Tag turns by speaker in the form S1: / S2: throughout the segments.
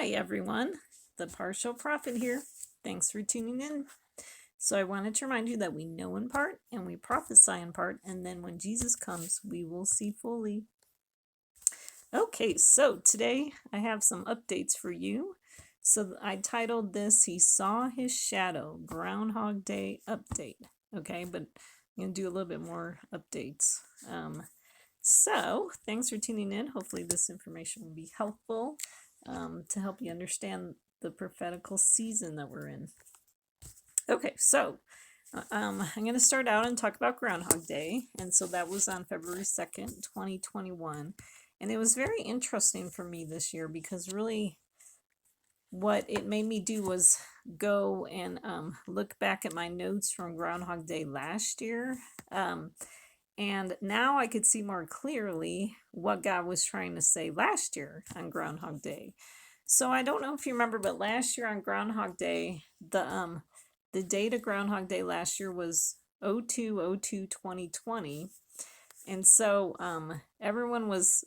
S1: Hi everyone, the Partial Prophet here. Thanks for tuning in. So I wanted to remind you that we know in part and we prophesy in part, and then when Jesus comes, we will see fully. Okay, so today I have some updates for you. So I titled this, He Saw His Shadow, Groundhog Day Update. Okay, but I'm going to do a little bit more updates. So thanks for tuning in. Hopefully this information will be helpful to help you understand the prophetical season that we're in. Okay, so I'm going to start out and talk about Groundhog Day. And so that was on February 2nd, 2021. And it was very interesting for me this year because really what it made me do was go and look back at my notes from Groundhog Day last year. And now I could see more clearly what God was trying to say last year on Groundhog Day. So I don't know if you remember, but last year on Groundhog Day, the date of Groundhog Day last year was 02/02/2020. And so everyone was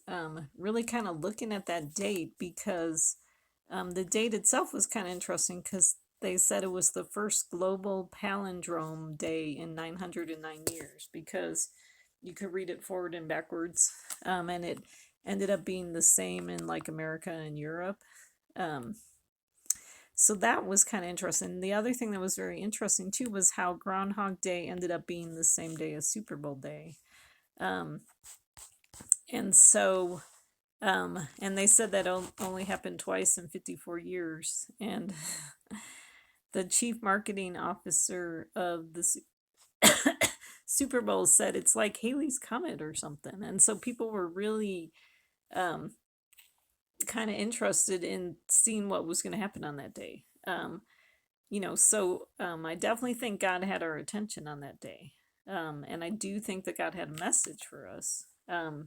S1: really kind of looking at that date because the date itself was kind of interesting because they said it was the first global palindrome day in 909 years because you could read it forward and backwards, and it ended up being the same in like America and Europe. So that was kind of interesting. The other thing that was very interesting too was how Groundhog Day ended up being the same day as Super Bowl day. And so, and they said that only happened twice in 54 years. And the chief marketing officer of the Super Bowl said it's like Haley's Comet or something. And so people were really kind of interested in seeing what was going to happen on that day. So I definitely think God had our attention on that day. And I do think that God had a message for us. But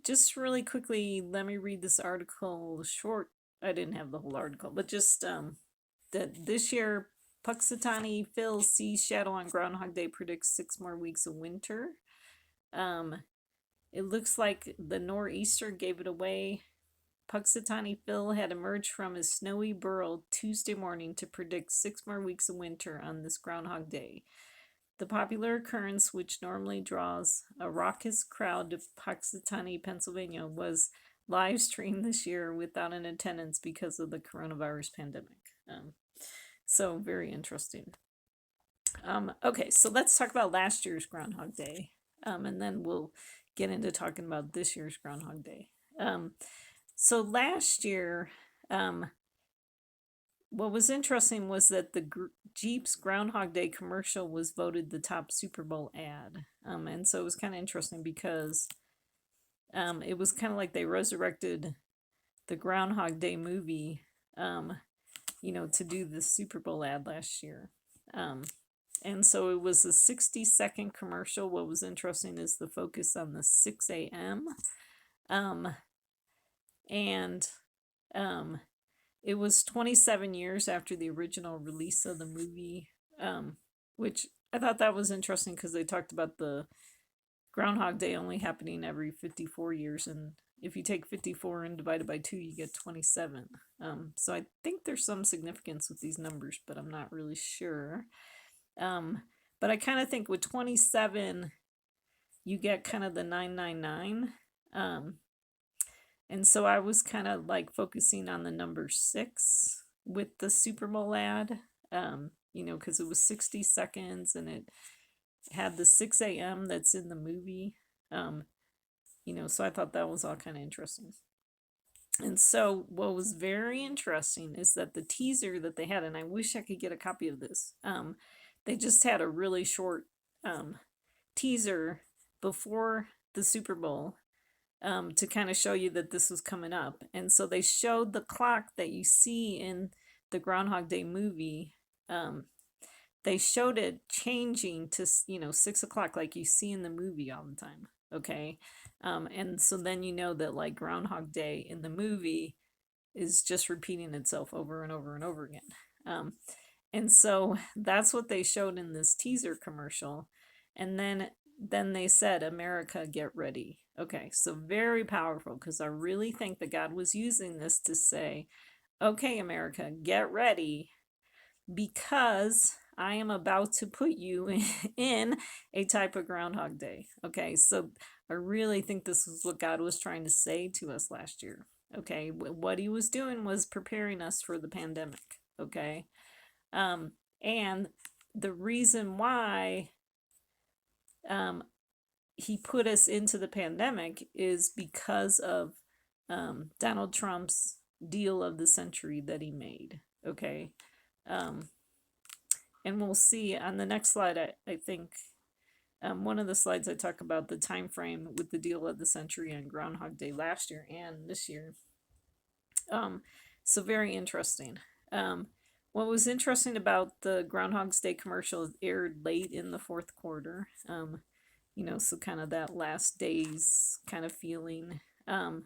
S1: just really quickly, let me read this article short. I didn't have the whole article, but just that this year, Puxatani Phil sees shadow on Groundhog Day, predicts 6 more weeks of winter. It looks like the nor'easter gave it away. Puxatani Phil had emerged from his snowy burrow Tuesday morning to predict 6 more weeks of winter on this Groundhog Day. The popular occurrence, which normally draws a raucous crowd to Puxatani, Pennsylvania, was live streamed this year without an attendance because of the coronavirus pandemic. So very interesting. Okay, so let's talk about last year's Groundhog Day, and then we'll get into talking about this year's Groundhog Day. So last year, what was interesting was that the Jeep's Groundhog Day commercial was voted the top Super Bowl ad. And so it was kind of interesting because it was kind of like they resurrected the Groundhog Day movie, to do the Super Bowl ad last year. And so it was a 60-second commercial. What was interesting is the focus on the 6 a.m. It was 27 years after the original release of the movie, which I thought that was interesting because they talked about the Groundhog Day only happening every 54 years. And if you take 54 and divide it by 2, you get 27. So I think there's some significance with these numbers, but I'm not really sure. But I kind of think with 27, you get kind of the 999. And so I was kind of like focusing on the number 6 with the Super Bowl ad, because it was 60 seconds and it had the 6 a.m. that's in the movie. So I thought that was all kind of interesting. And so what was very interesting is that the teaser that they had, and I wish I could get a copy of this, they just had a really short teaser before the Super Bowl to kind of show you that this was coming up. And so they showed the clock that you see in the Groundhog Day movie. They showed it changing to, 6 o'clock like you see in the movie all the time. Okay. And so then you know that like Groundhog Day in the movie is just repeating itself over and over and over again. And so that's what they showed in this teaser commercial. And then they said, America, get ready. Okay, so very powerful, because I really think that God was using this to say, okay, America, get ready, because I am about to put you in a type of Groundhog Day. Okay, so I really think this is what God was trying to say to us last year. Okay, what he was doing was preparing us for the pandemic. Okay, and the reason why he put us into the pandemic is because of Donald Trump's deal of the century that he made. Okay, um, and we'll see on the next slide. I think one of the slides I talk about the time frame with the deal of the century and Groundhog Day last year and this year. So very interesting. What was interesting about the Groundhog's Day commercial, it aired late in the fourth quarter. So kind of that last days kind of feeling. And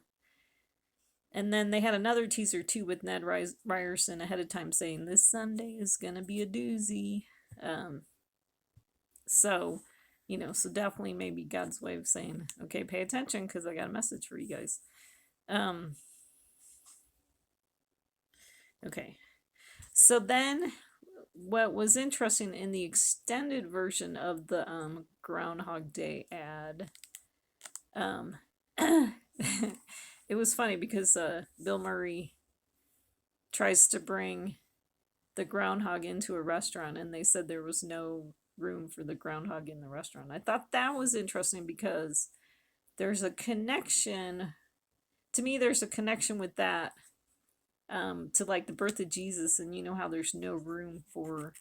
S1: then they had another teaser too with Ned Ryerson ahead of time saying this Sunday is gonna be a doozy. So, so definitely maybe God's way of saying, okay, pay attention because I got a message for you guys. Okay, so then what was interesting in the extended version of the Groundhog Day ad, it was funny because Bill Murray tries to bring the groundhog into a restaurant, and they said there was no room for the groundhog in the restaurant. I thought that was interesting because there's a connection, to me, there's a connection with that to like the birth of Jesus, and how there's no room for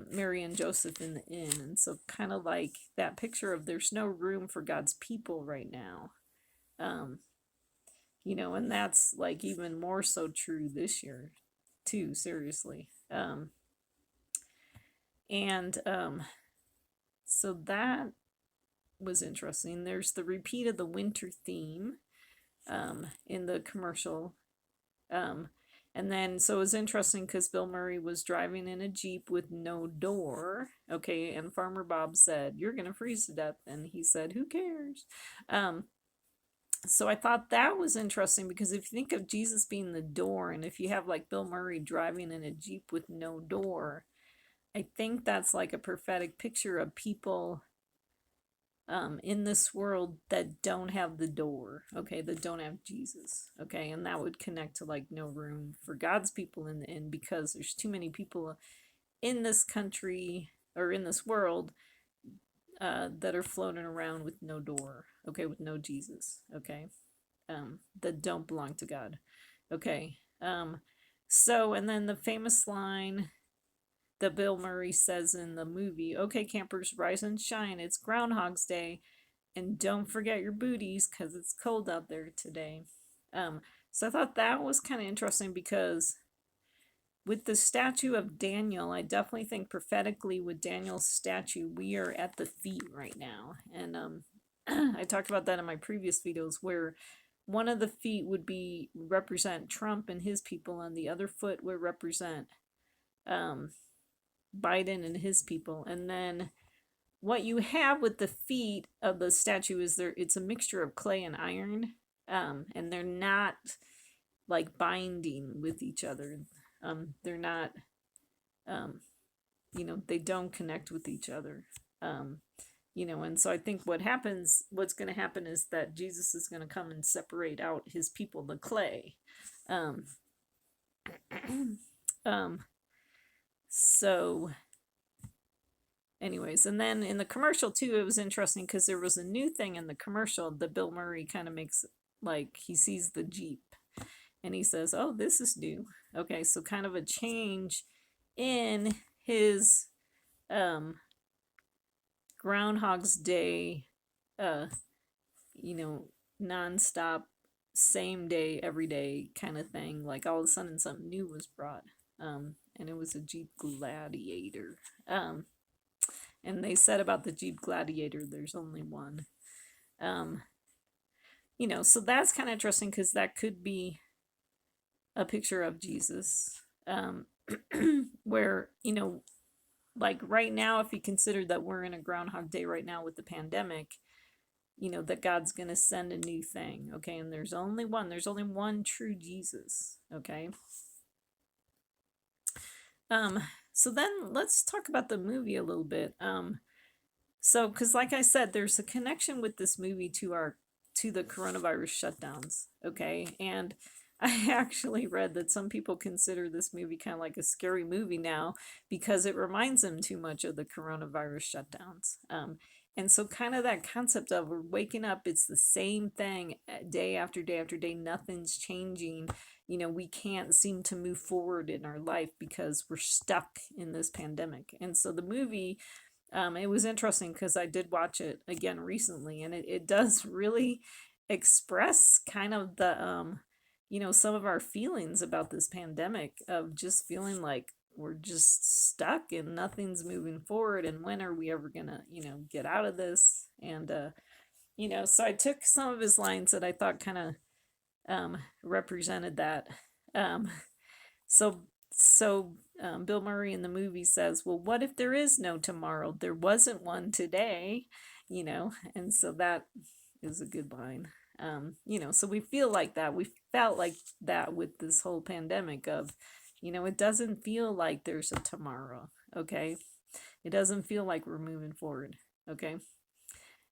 S1: Mary and Joseph in the inn. And so kind of like that picture of there's no room for God's people right now. And that's like even more so true this year too, seriously. So that was interesting. There's the repeat of the winter theme in the commercial. And then, so it was interesting because Bill Murray was driving in a Jeep with no door. Okay, and Farmer Bob said, "You're going to freeze to death." And he said, "Who cares?" So I thought that was interesting because if you think of Jesus being the door, and if you have like Bill Murray driving in a Jeep with no door, I think that's like a prophetic picture of people in this world that don't have the door, okay, that don't have Jesus, okay, and that would connect to like no room for God's people in the end because there's too many people in this country or in this world that are floating around with no door, okay, with no Jesus, okay, that don't belong to God, okay. So, and then the famous line that Bill Murray says in the movie, "Okay, campers, rise and shine. It's Groundhog's Day, and don't forget your booties because it's cold out there today." So I thought that was kind of interesting because with the statue of Daniel, I definitely think prophetically with Daniel's statue, we are at the feet right now. And I talked about that in my previous videos where one of the feet would represent Trump and his people, and the other foot would represent Biden and his people. And then what you have with the feet of the statue is it's a mixture of clay and iron, and they're not like binding with each other. They're not, they don't connect with each other. And so I think what's going to happen is that Jesus is going to come and separate out his people, the clay. So anyways, and then in the commercial too, it was interesting because there was a new thing in the commercial that Bill Murray kind of makes, like he sees the Jeep and he says, "Oh, this is new." Okay, so kind of a change in his Groundhog's Day, nonstop, same day, every day kind of thing. Like all of a sudden something new was brought. And it was a Jeep Gladiator. And they said about the Jeep Gladiator, there's only one. So that's kind of interesting because that could be a picture of Jesus. Where, like right now, if you consider that we're in a Groundhog Day right now with the pandemic, that God's going to send a new thing. Okay. And there's only one true Jesus. Okay. So then let's talk about the movie a little bit. So, because like I said, there's a connection with this movie to the coronavirus shutdowns. Okay. And I actually read that some people consider this movie kind of like a scary movie now because it reminds them too much of the coronavirus shutdowns. And so, kind of that concept of we're waking up, it's the same thing day after day after day, nothing's changing. We can't seem to move forward in our life because we're stuck in this pandemic. And so, the movie. It was interesting because I did watch it again recently, and it does really express kind of some of our feelings about this pandemic of just feeling like we're just stuck and nothing's moving forward, and when are we ever gonna, get out of this? And, so I took some of his lines that I thought kind of represented that. Um, so Bill Murray in the movie says, "Well, what if there is no tomorrow? There wasn't one today," and so that is a good line. So we feel like that. We felt like that with this whole pandemic of, it doesn't feel like there's a tomorrow. Okay, it doesn't feel like we're moving forward. Okay.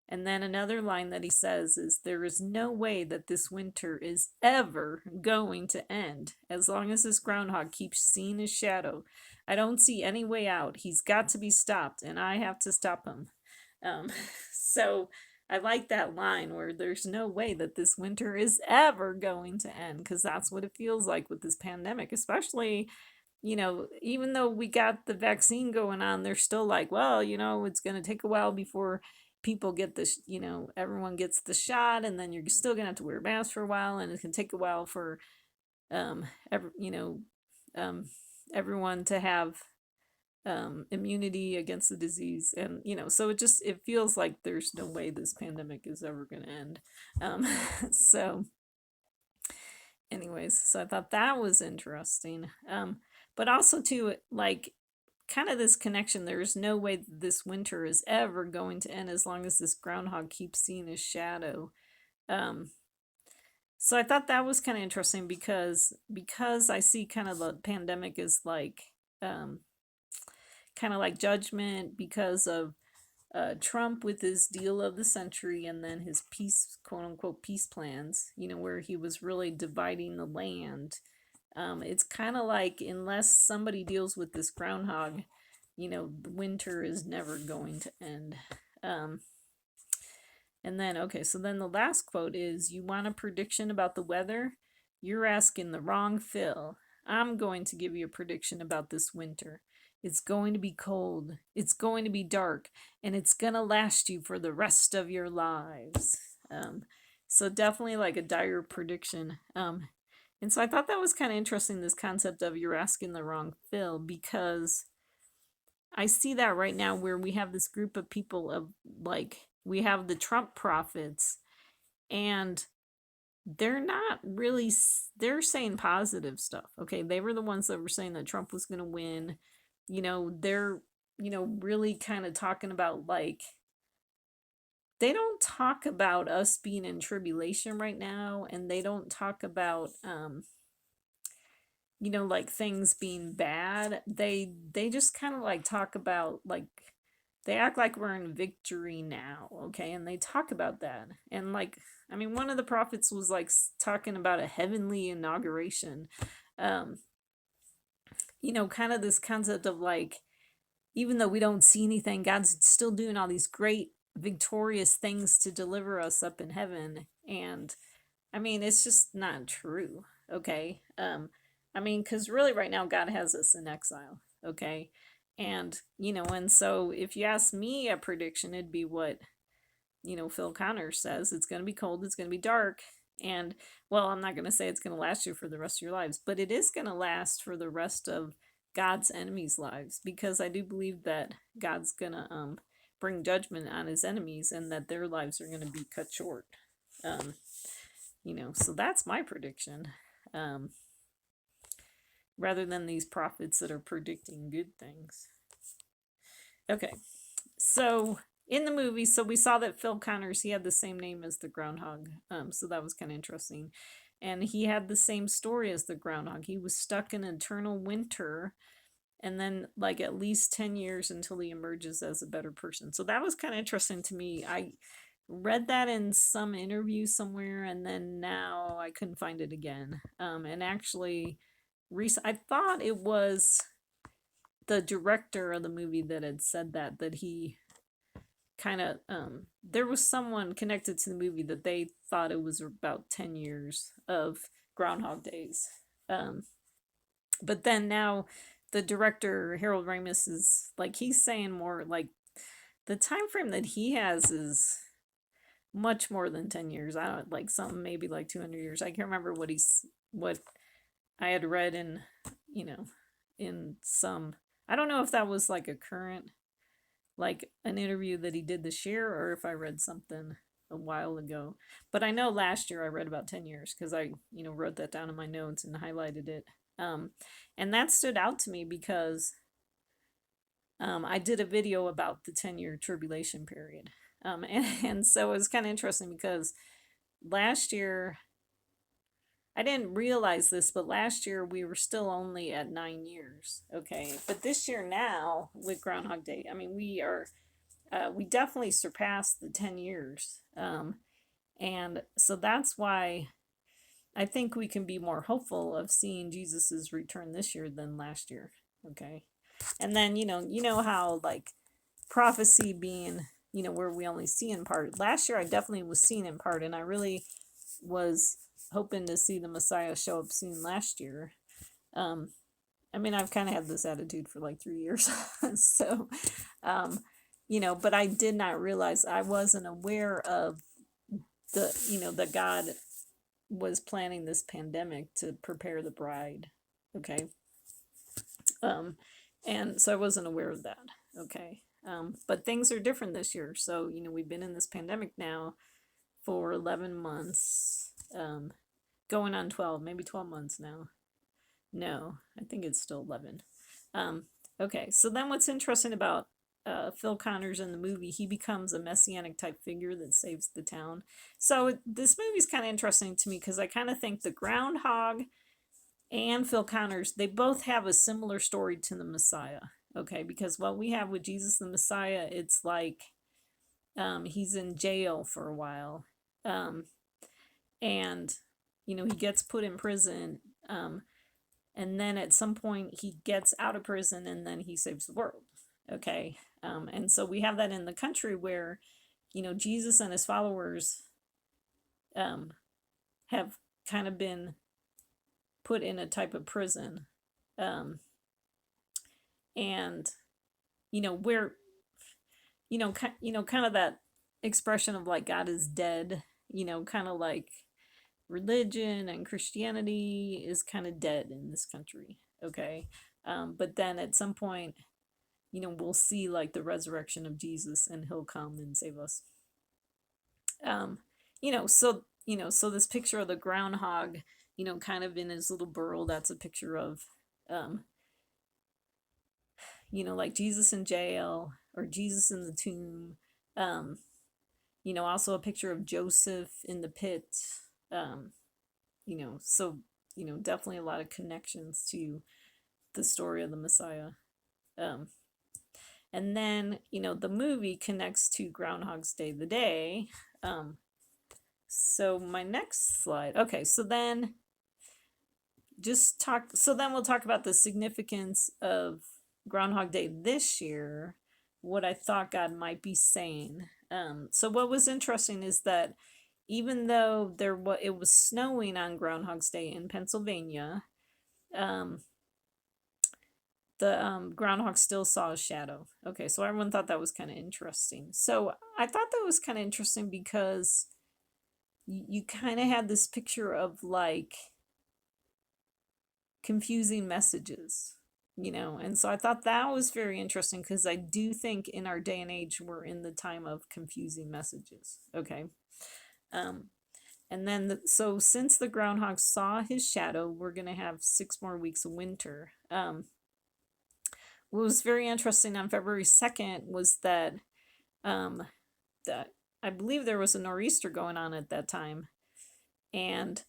S1: And then another line that he says is, "There is no way that this winter is ever going to end as long as this groundhog keeps seeing his shadow. I don't see any way out. He's got to be stopped, and I have to stop him." Um, so I like that line where there's no way that this winter is ever going to end, because that's what it feels like with this pandemic, especially. Even though we got the vaccine going on, they're still like, well, it's going to take a while before people get this, everyone gets the shot, and then you're still going to have to wear a mask for a while, and it can take a while for, um, um, everyone to have immunity against the disease. And, so it feels like there's no way this pandemic is ever going to end. So anyways, so I thought that was interesting. But also too, like, kind of this connection, there's no way that this winter is ever going to end as long as this groundhog keeps seeing his shadow. Um, so I thought that was kind of interesting because I see kind of the pandemic as like kind of like judgment because of Trump with his deal of the century, and then his peace, quote unquote, peace plans, where he was really dividing the land. It's kind of like, unless somebody deals with this groundhog, the winter is never going to end. And then, okay, so then the last quote is, "You want a prediction about the weather? You're asking the wrong Phil. I'm going to give you a prediction about this winter. It's going to be cold, it's going to be dark, and it's going to last you for the rest of your lives." So definitely like a dire prediction. And so I thought that was kind of interesting, this concept of "you're asking the wrong Phil," because I see that right now where we have this group of people of, like, we have the Trump prophets, and they're not really, they're saying positive stuff. Okay. They were the ones that were saying that Trump was going to win. They're, really kind of talking about, like, they don't talk about us being in tribulation right now, and they don't talk about, like things being bad. They just kind of like talk about, like, they act like we're in victory now, okay? And they talk about that. And, like, I mean, one of the prophets was like talking about a heavenly inauguration. Um, kind of this concept of, like, even though we don't see anything, God's still doing all these great victorious things to deliver us up in heaven. And I mean, it's just not true, okay? I mean, because really right now God has us in exile, okay? And, and so if you ask me a prediction, it'd be what, Phil Connors says. It's going to be cold, it's going to be dark. And, well, I'm not going to say it's going to last you for the rest of your lives, but it is going to last for the rest of God's enemies' lives, because I do believe that God's going to bring judgment on his enemies, and that their lives are going to be cut short. So that's my prediction. Rather than these prophets that are predicting good things. Okay, so in the movie, so we saw that Phil Connors, he had the same name as the groundhog. So that was kind of interesting. And he had the same story as the groundhog. He was stuck in eternal winter and then like at least 10 years until he emerges as a better person. So that was kind of interesting to me. I read that in some interview somewhere, and then now I couldn't find it again. And actually, I thought it was the director of the movie that had said that he kind of there was someone connected to the movie that they thought it was about 10 years of Groundhog Days. But then now the director Harold Ramis is like, he's saying more like the time frame that he has is much more than 10 years. I don't, like something maybe like 200 years. I can't remember what I had read in, you know, in some, I don't know if that was like a current, like an interview that he did this year, or if I read something a while ago. But I know last year I read about 10 years because I, wrote that down in my notes and highlighted it. And that stood out to me because I did a video about the 10-year tribulation period. And so it was kind of interesting because last year, I didn't realize this, but last year we were still only at 9 years. Okay. But this year now with Groundhog Day, I mean, we definitely surpassed the 10 years. And so that's why I think we can be more hopeful of seeing Jesus's return this year than last year. Okay. And then, you know how like prophecy being, where we only see in part. Last year I definitely was seeing in part, and I really was hoping to see the Messiah show up soon last year. I mean, I've kind of had this attitude for like 3 years. So, but I did not realize, I wasn't aware of that God was planning this pandemic to prepare the bride. Okay. And so I wasn't aware of that. Okay. But things are different this year. So, we've been in this pandemic now for 11 months, going on 12, maybe 12 months now. No, I think it's still 11. Okay. So then what's interesting about Phil Connors in the movie, he becomes a messianic type figure that saves the town. So this movie's kind of interesting to me because I kind of think the groundhog and Phil Connors, they both have a similar story to the Messiah. Okay, because what we have with Jesus the Messiah, it's like he's in jail for a while. And, he gets put in prison. And then at some point he gets out of prison and then he saves the world. Okay. And so we have that in the country where, Jesus and his followers have kind of been put in a type of prison. And, where, kind of that expression of like God is dead, kind of like religion and Christianity is kind of dead in this country. Okay. But then at some point, we'll see like the resurrection of Jesus and he'll come and save us. So this picture of the groundhog, kind of in his little burrow, that's a picture of, like Jesus in jail or Jesus in the tomb. Also a picture of Joseph in the pit. So, definitely a lot of connections to the story of the Messiah. And then, the movie connects to Groundhog's Day, the day. So my next slide. Okay, so then we'll talk about the significance of Groundhog Day this year, what I thought God might be saying. So what was interesting is that even though it was snowing on Groundhog's Day in Pennsylvania, the groundhog still saw his shadow. Okay, so everyone thought that was kind of interesting. So I thought that was kind of interesting because you kind of had this picture of like confusing messages, and so I thought that was very interesting because I do think in our day and age we're in the time of confusing messages. Okay. And then so since the groundhog saw his shadow, we're going to have 6 more weeks of winter. What was very interesting on February 2nd was that Um, that I believe there was a nor'easter going on at that time, and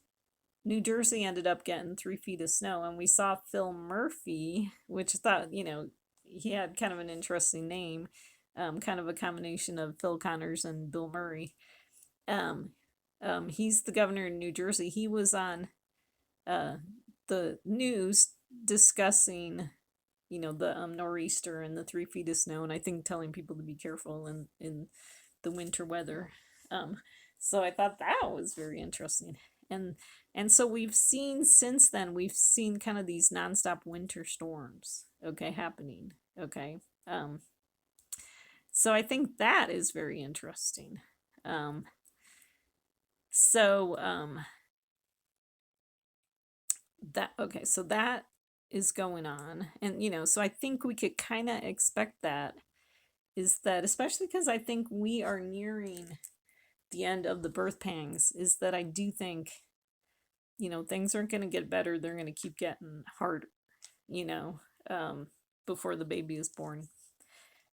S1: New Jersey ended up getting 3 feet of snow, and we saw Phil Murphy, which I thought, he had kind of an interesting name, kind of a combination of Phil Connors and Bill Murray. Um, he's the governor in New Jersey. He was on uh, the news discussing, the nor'easter and the 3 feet of snow, and I think telling people to be careful in the winter weather. Um, so I thought that was very interesting. And and so we've seen since then, we've seen kind of these nonstop winter storms, okay, happening. Okay. So I think that is very interesting. Um, so that okay, so that is going on. And so I think we could kind of expect that, is that especially because I think we are nearing the end of the birth pangs, is that I do think things aren't going to get better. They're going to keep getting harder, you know, um, before the baby is born.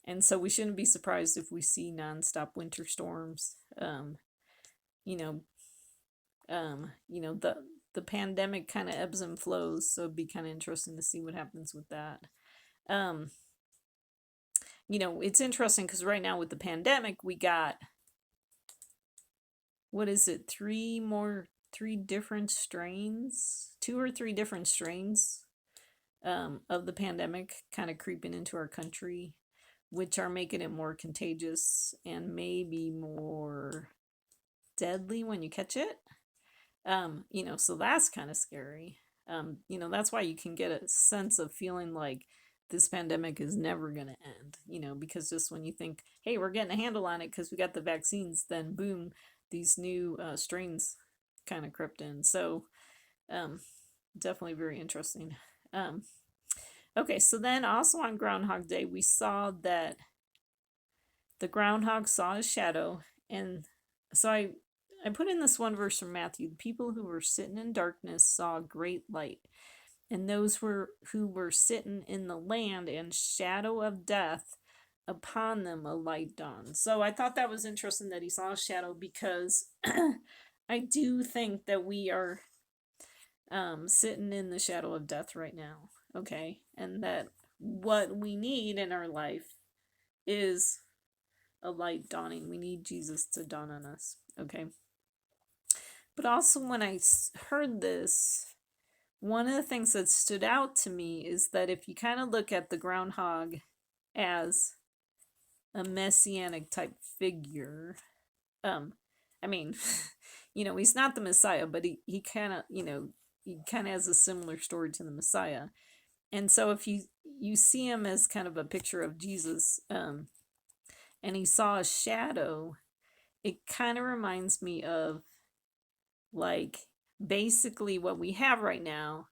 S1: And so we shouldn't be surprised if we see nonstop winter storms. You know, the pandemic kind of ebbs and flows, so it'd be kind of interesting to see what happens with that. Um, it's interesting because right now with the pandemic, we got, what is it, three different strains, 2 or 3 different strains of the pandemic kind of creeping into our country, which are making it more contagious and maybe more deadly when you catch it. So that's kind of scary. That's why you can get a sense of feeling like this pandemic is never going to end, because just when you think, hey, we're getting a handle on it because we got the vaccines, then boom, these new strains kind of crept in. So, definitely very interesting. Okay, so then also on Groundhog Day, we saw that the groundhog saw his shadow. And so I put in this one verse from Matthew: the people who were sitting in darkness saw a great light, and those who were sitting in the land and shadow of death, upon them a light dawned. So I thought that was interesting that he saw a shadow, because I do think that we are sitting in the shadow of death right now, okay? And that what we need in our life is a light dawning. We need Jesus to dawn on us, okay? But also, when I heard this, one of the things that stood out to me is that if you kind of look at the groundhog as a messianic type figure, I mean, he's not the Messiah, but he kind of, he kind of has a similar story to the Messiah. And so if you see him as kind of a picture of Jesus, and he saw a shadow, it kind of reminds me of, like, basically what we have right now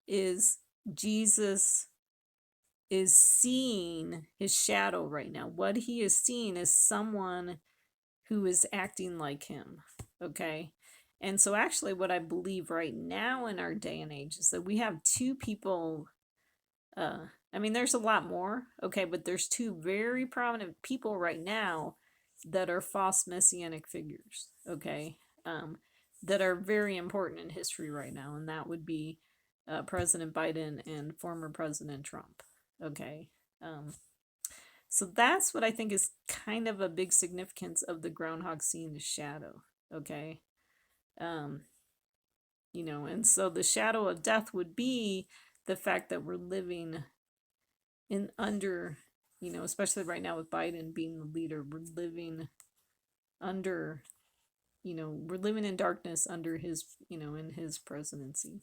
S1: is Jesus is seeing his shadow right now. What he is seeing is someone who is acting like him, okay? And so actually what I believe right now in our day and age is that we have 2 people, there's a lot more, okay, but there's 2 very prominent people right now that are false messianic figures, okay, that are very important in history right now, and that would be President Biden and former President Trump, okay. So that's what I think is kind of a big significance of the groundhog seeing the shadow, okay. And so the shadow of death would be the fact that we're living in under, especially right now with Biden being the leader, we're living under, we're living in darkness under his, in his presidency.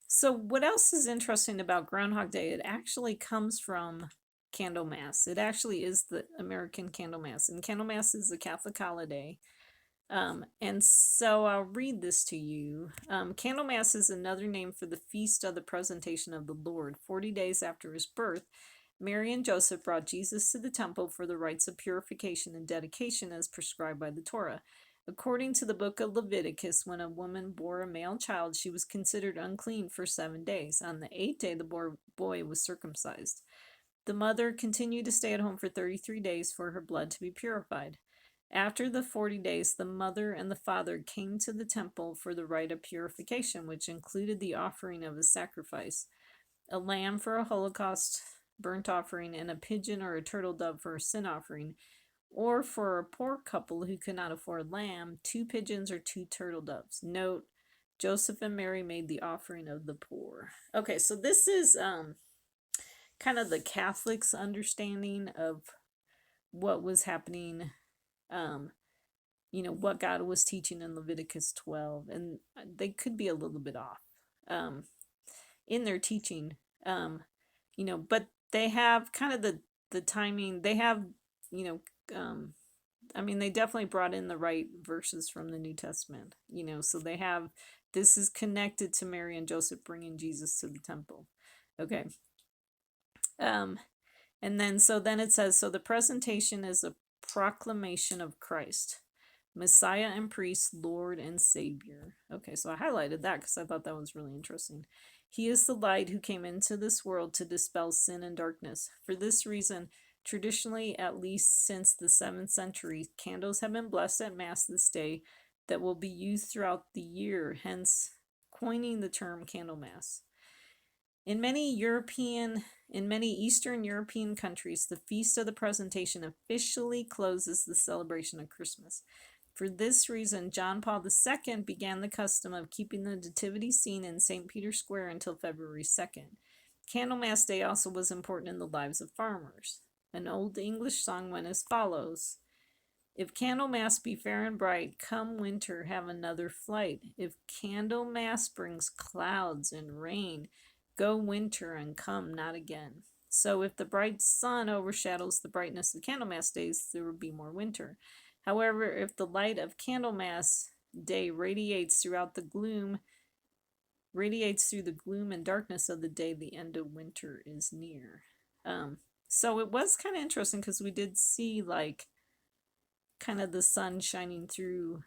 S1: So what else is interesting about Groundhog Day? It actually comes from Candlemas. It actually is the American Candlemas, and Candlemas is a Catholic holiday. And so I'll read this to you. Candlemas is another name for the feast of the presentation of the Lord. 40 days after his birth, Mary and Joseph brought Jesus to the temple for the rites of purification and dedication as prescribed by the Torah. According to the book of Leviticus, when a woman bore a male child, she was considered unclean for 7 days. On the 8th day, the boy was circumcised. The mother continued to stay at home for 33 days for her blood to be purified. After the 40 days, the mother and the father came to the temple for the rite of purification, which included the offering of a sacrifice, a lamb for a holocaust burnt offering, and a pigeon or a turtle dove for a sin offering. Or for a poor couple who could not afford lamb, 2 pigeons or 2 turtle doves. Note, Joseph and Mary made the offering of the poor. Okay, so this is kind of the Catholics' understanding of what was happening, what God was teaching in Leviticus 12, and they could be a little bit off in their teaching, but they have kind of the timing. They have, they definitely brought in the right verses from the New Testament, so they have, this is connected to Mary and Joseph bringing Jesus to the temple. Okay. And then it says, so the presentation is a proclamation of Christ, Messiah and priest, Lord and Savior. Okay, so I highlighted that because I thought that was really interesting. He is the light who came into this world to dispel sin and darkness. For this reason, traditionally, at least since the 7th century, candles have been blessed at Mass this day that will be used throughout the year, hence coining the term Candlemas. In many Eastern European countries, the Feast of the Presentation officially closes the celebration of Christmas. For this reason, John Paul II began the custom of keeping the Nativity scene in St. Peter's Square until February 2nd. Candlemas Day also was important in the lives of farmers. An Old English song went as follows: if Candlemas be fair and bright, come winter have another flight. If Candlemas brings clouds and rain, go winter and come not again. So if the bright sun overshadows the brightness of Candlemas days, there will be more winter. However, if the light of Candlemas Day radiates through the gloom and darkness of the day, the end of winter is near. So it was kind of interesting because we did see kind of the sun shining through,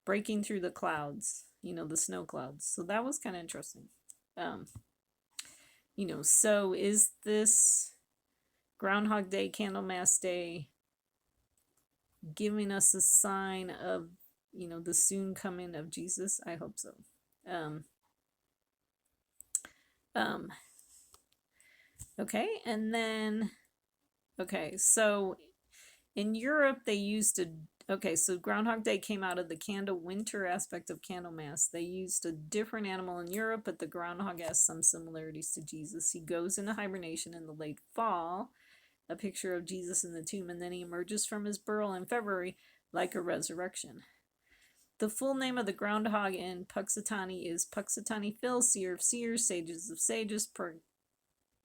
S1: breaking through the clouds, the snow clouds. So that was kind of interesting. So is this Groundhog Day, Candlemas Day giving us a sign of, the soon coming of Jesus? I hope so. Okay, and then, so in Europe they used so Groundhog Day came out of the candle winter aspect of Candlemas. They used a different animal in Europe, but the groundhog has some similarities to Jesus. He goes into hibernation in the late fall, a picture of Jesus in the tomb, and then he emerges from his burrow in February like a resurrection. The full name of the groundhog in Puxatani is Puxatani Phil, seer of seers, sages of sages,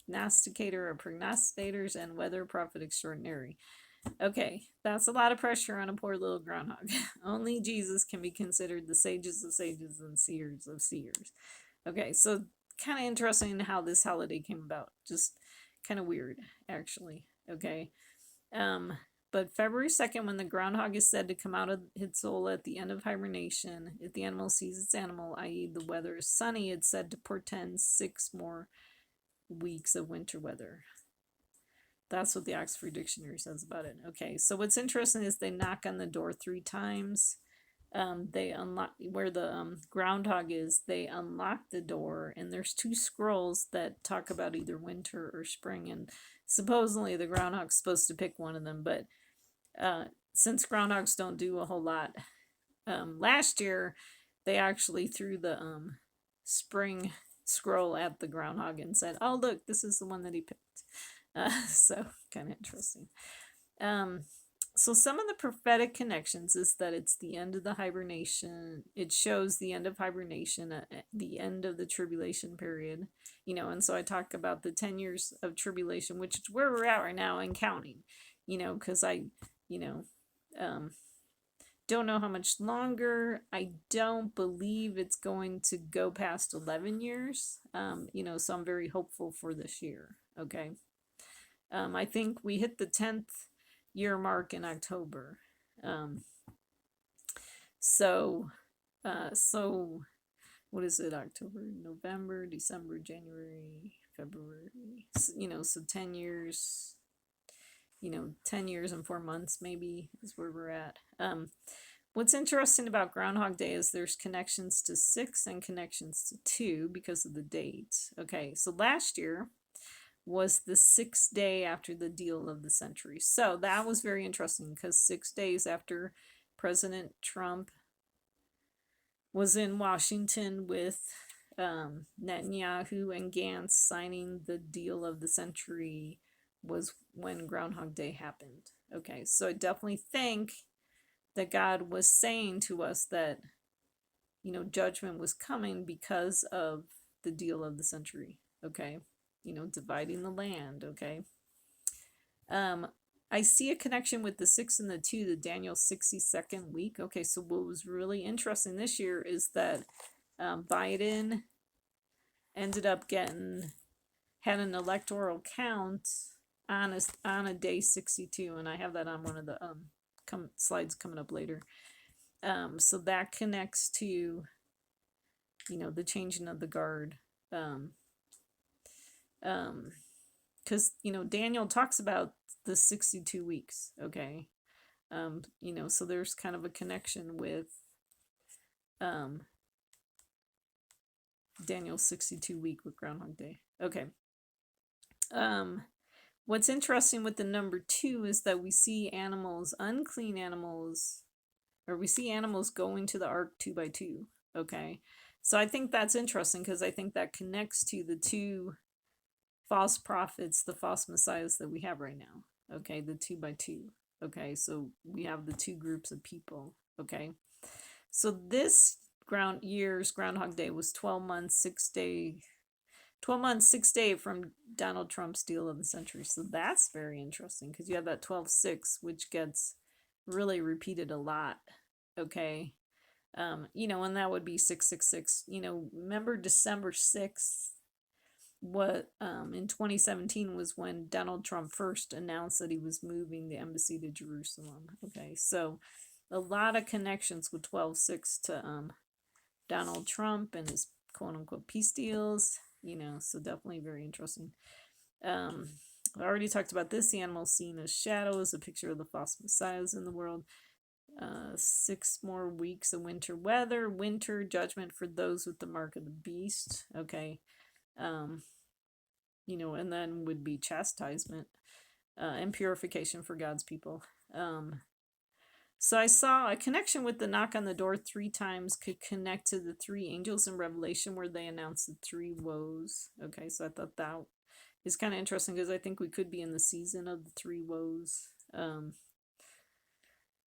S1: prognosticator of prognosticators, and weather prophet extraordinary. Okay, that's a lot of pressure on a poor little groundhog. Only Jesus can be considered the sages of sages and seers of seers. Okay, so kind of interesting how this holiday came about. Just kind of weird, actually. Okay. But February 2nd, when the groundhog is said to come out of its hole at the end of hibernation, if the animal sees its animal, i.e. the weather is sunny, it's said to portend 6 more weeks of winter weather. That's what the Oxford Dictionary says about it. Okay, so what's interesting is they knock on the door 3 times. They unlock where the groundhog is. They unlock the door, and there's 2 scrolls that talk about either winter or spring. And supposedly the groundhog's supposed to pick one of them, but since groundhogs don't do a whole lot, last year they actually threw the spring scroll at the groundhog and said, "Oh, look, this is the one that he picked." So kind of interesting. So some of the prophetic connections is that it's the end of the hibernation. It shows the end of hibernation, the end of the tribulation period, and so I talk about the 10 years of tribulation, which is where we're at right now and counting, because I, don't know how much longer. I don't believe it's going to go past 11 years, so I'm very hopeful for this year, okay? I think we hit the 10th year mark in October. So what is it? October, November, December, January, February, so 10 years, 10 years and 4 months maybe is where we're at. What's interesting about Groundhog Day is there's connections to 6 and connections to 2 because of the dates. Okay, so last year was the 6th day after the deal of the century. So that was very interesting because 6 days after President Trump was in Washington with Netanyahu and Gantz signing the deal of the century was when Groundhog Day happened. Okay, so I definitely think that God was saying to us that, judgment was coming because of the deal of the century. Okay, dividing the land. Okay. I see a connection with the 6 and the 2, the Daniel 62nd week. Okay, so what was really interesting this year is that Biden ended up had an electoral count on a day 62, and I have that on one of the slides coming up later. So that connects to, the changing of the guard. Because Daniel talks about the 62 weeks. Okay, so there's kind of a connection with Daniel's 62 week with Groundhog Day. Okay. What's interesting with the number 2 is that we see animals, unclean animals, or we see animals going to the ark 2 by 2. Okay, so I think that's interesting because I think that connects to the 2 false prophets, the false messiahs that we have right now. Okay, the 2 by 2. Okay, so we have the 2 groups of people. Okay, so this year's Groundhog Day was 12 months, 6 day from Donald Trump's deal of the century. So that's very interesting because you have that 12/6, which gets really repeated a lot. Okay, and that would be 666. Remember December 6th? What in 2017 was when Donald Trump first announced that he was moving the embassy to Jerusalem. Okay, so a lot of connections with 12/6 to Donald Trump and his quote unquote peace deals. So definitely very interesting. I already talked about this. The animal seen as shadows, a picture of the false messiahs in the world. 6 more weeks of winter weather, winter judgment for those with the mark of the beast. Okay. And then would be chastisement and purification for God's people. So I saw a connection with the knock on the door 3 times could connect to the 3 angels in Revelation where they announced the 3 woes. Okay, so I thought that is kind of interesting because I think we could be in the season of the 3 woes.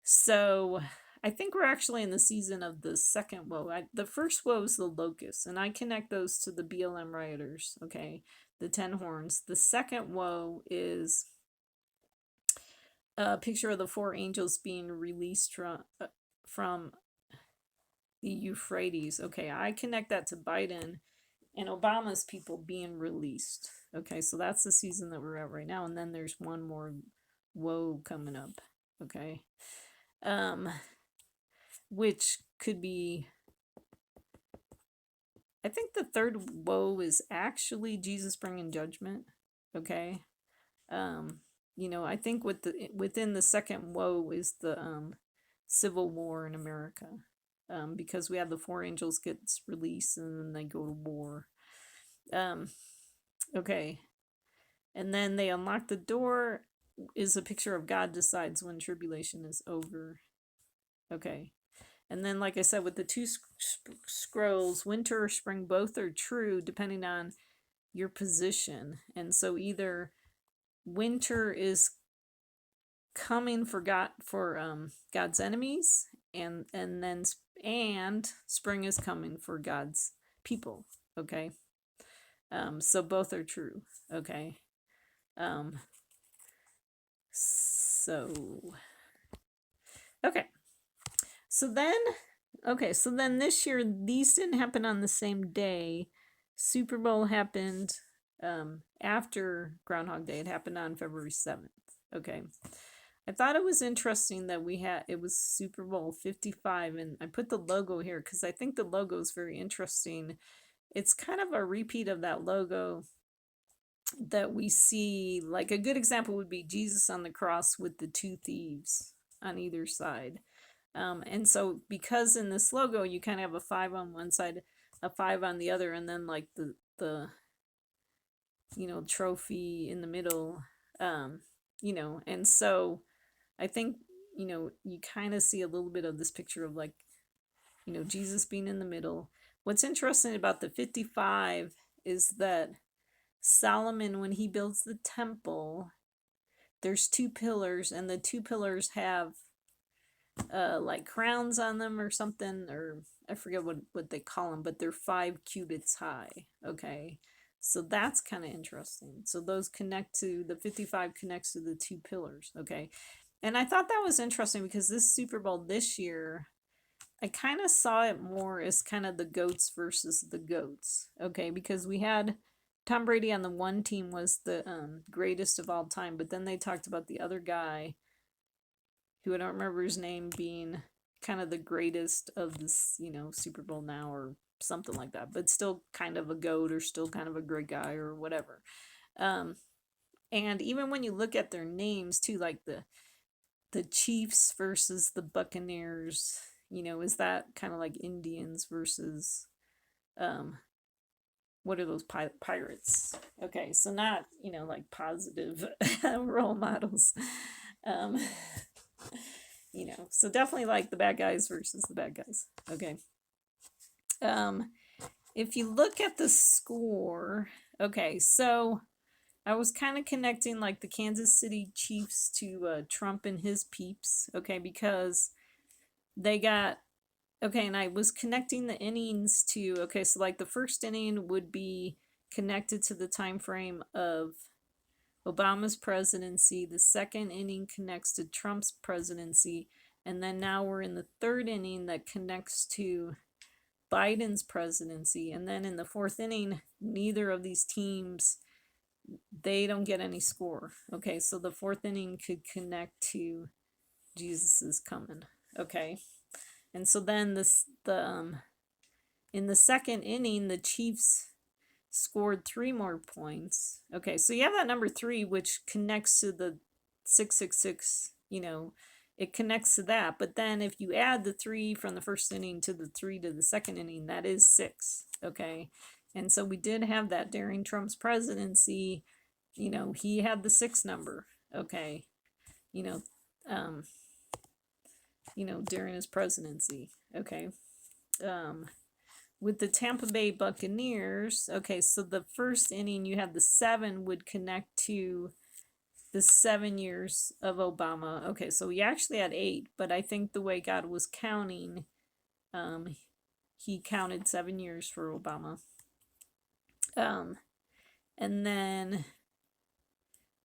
S1: So I think we're actually in the season of the second woe. The first woe is the locusts, and I connect those to the BLM rioters, okay, the 10 horns. The second woe is a picture of the 4 angels being released from the Euphrates. Okay, I connect that to Biden and Obama's people being released. Okay, so that's the season that we're at right now, and then there's one more woe coming up. Okay. Which could be, I think the third woe is actually Jesus bringing judgment. Okay. I think within the second woe is the civil war in America. Because we have the 4 angels gets released and then they go to war. Okay. And then they unlock the door is a picture of God decides when tribulation is over. Okay. And then, like I said, with the 2 scrolls, winter or spring, both are true depending on your position. And so either winter is coming for God's enemies, and spring is coming for God's people. Okay. So both are true. Okay. Okay. So then this year, these didn't happen on the same day. Super Bowl happened after Groundhog Day. It happened on February 7th. Okay. I thought it was interesting that it was Super Bowl 55, and I put the logo here because I think the logo is very interesting. It's kind of a repeat of that logo that we see, like a good example would be Jesus on the cross with the two thieves on either side. And so because in this logo you kind of have a 5 on one side, a 5 on the other, and then like the trophy in the middle, and so I think you kind of see a little bit of this picture of like Jesus being in the middle. What's interesting about the 55 is that Solomon, when he builds the temple, there's two pillars, and the two pillars have like crowns on them or something, or I forget what they call them, but they're 5 cubits high. Okay, so that's kind of interesting. So those connect to the 55 connects to the two pillars. Okay, and I thought that was interesting because this Super Bowl this year, I kind of saw it more as kind of the goats versus the goats. Okay, because we had Tom Brady on the one team was the greatest of all time, but then they talked about the other guy, who I don't remember his name, being kind of the greatest of this, Super Bowl now or something like that, but still kind of a goat or still kind of a great guy or whatever. And even when you look at their names too, like the Chiefs versus the Buccaneers, is that kind of like Indians versus what are those pirates? Okay, so not like positive role models. um so definitely like the bad guys versus the bad guys. Okay. If you look at the score, okay, so I was kind of connecting like the Kansas City Chiefs to Trump and his peeps, okay, because they got, okay, and I was connecting the innings to, okay, so like the first inning would be connected to the time frame of Obama's presidency, the second inning connects to Trump's presidency, and then now we're in the third inning that connects to Biden's presidency, and then in the fourth inning, neither of these teams, they don't get any score. Okay, so the fourth inning could connect to Jesus's coming. Okay, and so then in the second inning, the Chiefs scored 3 more points. Okay, so you have that number 3, which connects to the 666. It connects to that. But then if you add the 3 from the first inning to the 3 to the second inning, that is 6. Okay, and so we did have that during Trump's presidency. He had the 6 number. Okay, um, during his presidency. Okay. With the Tampa Bay Buccaneers, okay, so the first inning you have the 7 would connect to the 7 years of Obama. Okay, so we actually had 8, but I think the way God was counting, he counted 7 years for Obama. And then,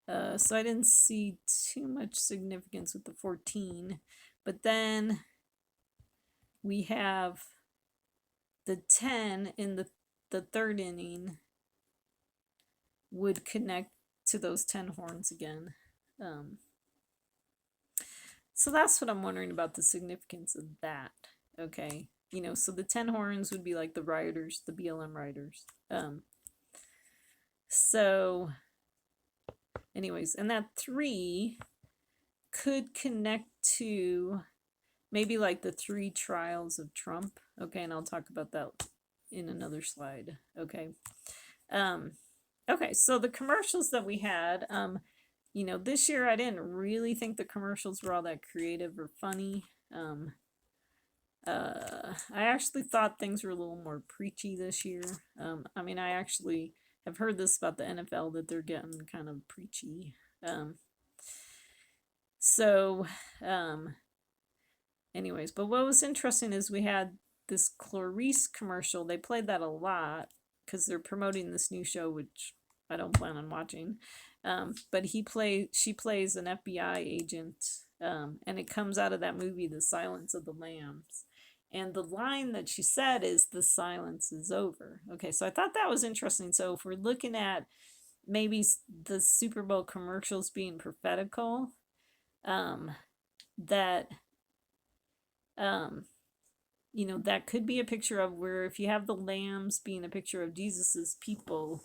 S1: so I didn't see too much significance with the 14, but then we have the 10 in the third inning would connect to those 10 horns again. So that's what I'm wondering about the significance of that. Okay, so the 10 horns would be like the riders, the BLM riders. So anyways, and that 3 could connect to maybe like the 3 trials of Trump. Okay, and I'll talk about that in another slide. Okay. Okay, so the commercials that we had, this year I didn't really think the commercials were all that creative or funny. I actually thought things were a little more preachy this year. I actually have heard this about the NFL, that they're getting kind of preachy. Anyways, but what was interesting is we had this Clarice commercial. They played that a lot because they're promoting this new show, which I don't plan on watching. But she plays an FBI agent, and it comes out of that movie, The Silence of the Lambs. And the line that she said is, "The silence is over." Okay, so I thought that was interesting. So if we're looking at maybe the Super Bowl commercials being prophetical, that that could be a picture of where if you have the lambs being a picture of Jesus's people,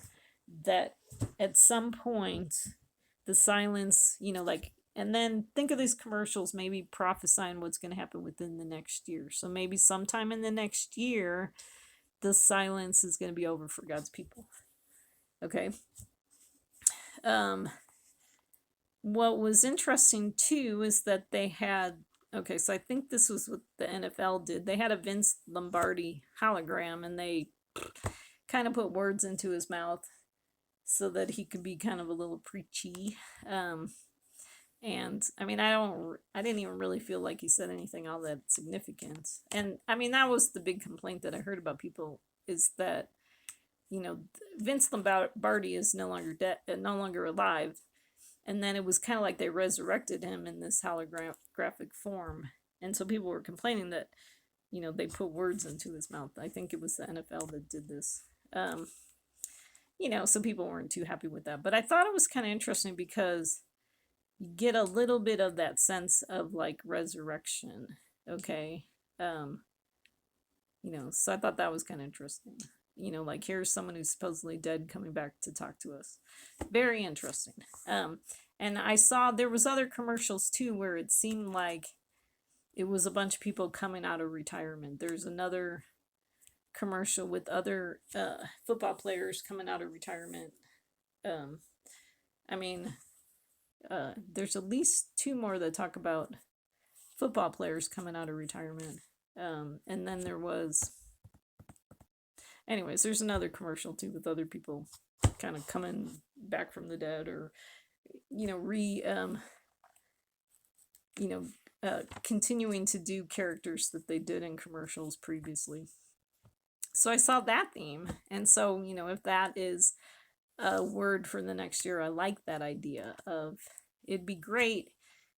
S1: that at some point the silence, like, and then think of these commercials maybe prophesying what's going to happen within the next year. So maybe sometime in the next year, the silence is going to be over for God's people. Okay. What was interesting too is that they had, okay, so I think this was what the NFL did. They had a Vince Lombardi hologram, and they kind of put words into his mouth so that he could be kind of a little preachy. And I mean, I didn't even really feel like he said anything all that significant. And I mean, that was the big complaint that I heard about people, is that, Vince Lombardi is no longer dead, no longer alive. And then it was kind of like they resurrected him in this holographic form. And so people were complaining that, they put words into his mouth. I think it was the NFL that did this. So people weren't too happy with that. But I thought it was kind of interesting because you get a little bit of that sense of like resurrection. Okay. So I thought that was kind of interesting. Like here's someone who's supposedly dead coming back to talk to us. Very interesting. And I saw there was other commercials too where it seemed like it was a bunch of people coming out of retirement. There's another commercial with other football players coming out of retirement. There's at least two more that talk about football players coming out of retirement. And then there was, anyways, there's another commercial too with other people kind of coming back from the dead, or continuing to do characters that they did in commercials previously. So I saw that theme, and so if that is a word for the next year, I like that idea of, it'd be great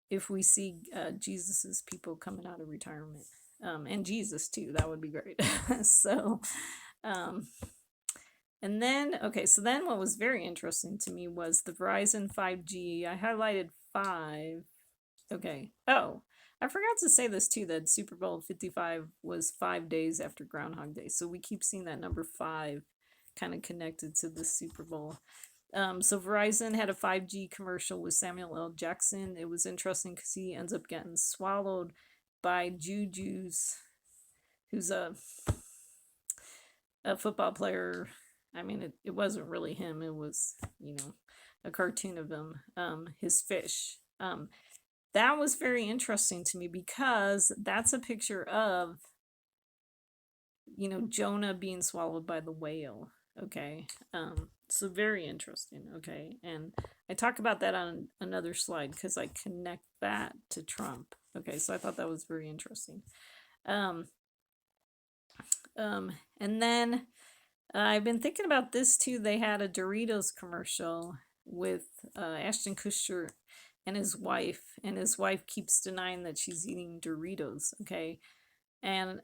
S1: if we see Jesus's people coming out of retirement, and Jesus too. That would be great. So. And then, okay, so then what was very interesting to me was the Verizon 5G. I highlighted 5. Okay. Oh, I forgot to say this too, that Super Bowl 55 was 5 days after Groundhog Day. So we keep seeing that number 5 kind of connected to the Super Bowl. So Verizon had a 5G commercial with Samuel L. Jackson. It was interesting because he ends up getting swallowed by Juju's, who's a football player. I mean, it wasn't really him. It was, a cartoon of him, his fish. That was very interesting to me because that's a picture of, Jonah being swallowed by the whale. Okay. So very interesting. Okay. And I talk about that on another slide because I connect that to Trump. Okay. So I thought that was very interesting. And then I've been thinking about this too. They had a Doritos commercial with Ashton Kutcher and his wife keeps denying that she's eating Doritos. Okay. And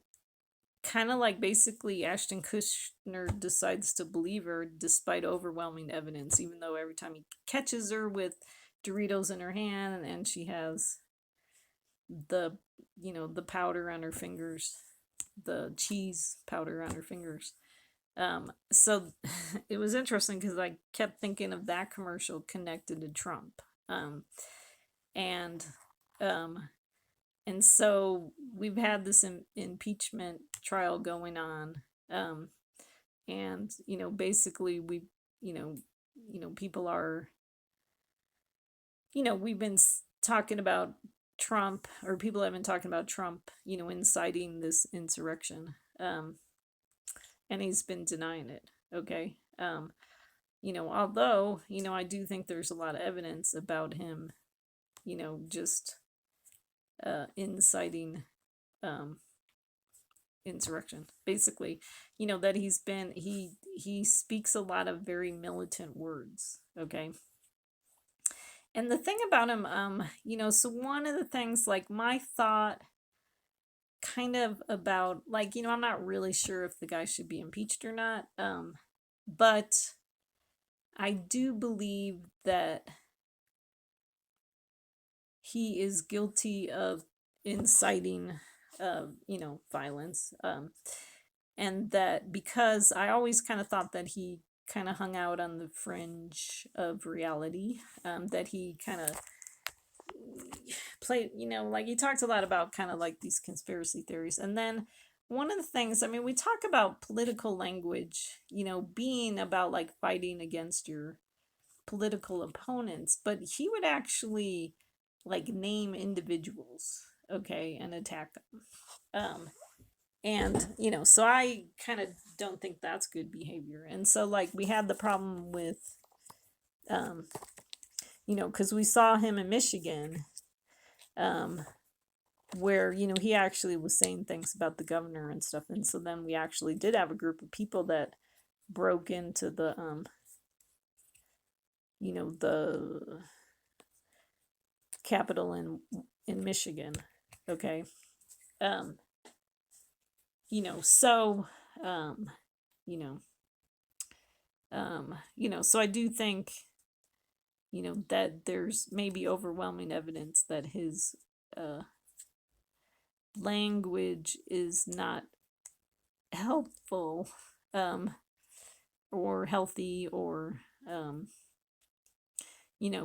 S1: kind of like basically Ashton Kutcher decides to believe her despite overwhelming evidence, even though every time he catches her with Doritos in her hand, and she has the powder on her fingers, the cheese powder on her fingers. So it was interesting because I kept thinking of that commercial connected to Trump. And so we've had this impeachment trial going on. And basically we, people are, we've been talking about Trump, or people have been talking about Trump, inciting this insurrection. And he's been denying it. Okay. Although, I do think there's a lot of evidence about him, just inciting insurrection. Basically, that he speaks a lot of very militant words. Okay. And the thing about him, so one of the things, like my thought kind of about, like, I'm not really sure if the guy should be impeached or not. But I do believe that he is guilty of inciting, violence. And that because I always kind of thought that he kind of hung out on the fringe of reality, that he kind of played, like he talked a lot about kind of like these conspiracy theories. And then one of the things, I mean, we talk about political language, being about like fighting against your political opponents, but he would actually like name individuals, okay, and attack them. And so I kind of don't think that's good behavior. And so like we had the problem with because we saw him in Michigan, where he actually was saying things about the governor and stuff. And so then we actually did have a group of people that broke into the the Capitol in Michigan. Okay. So so I do think that there's maybe overwhelming evidence that his language is not helpful, or healthy, or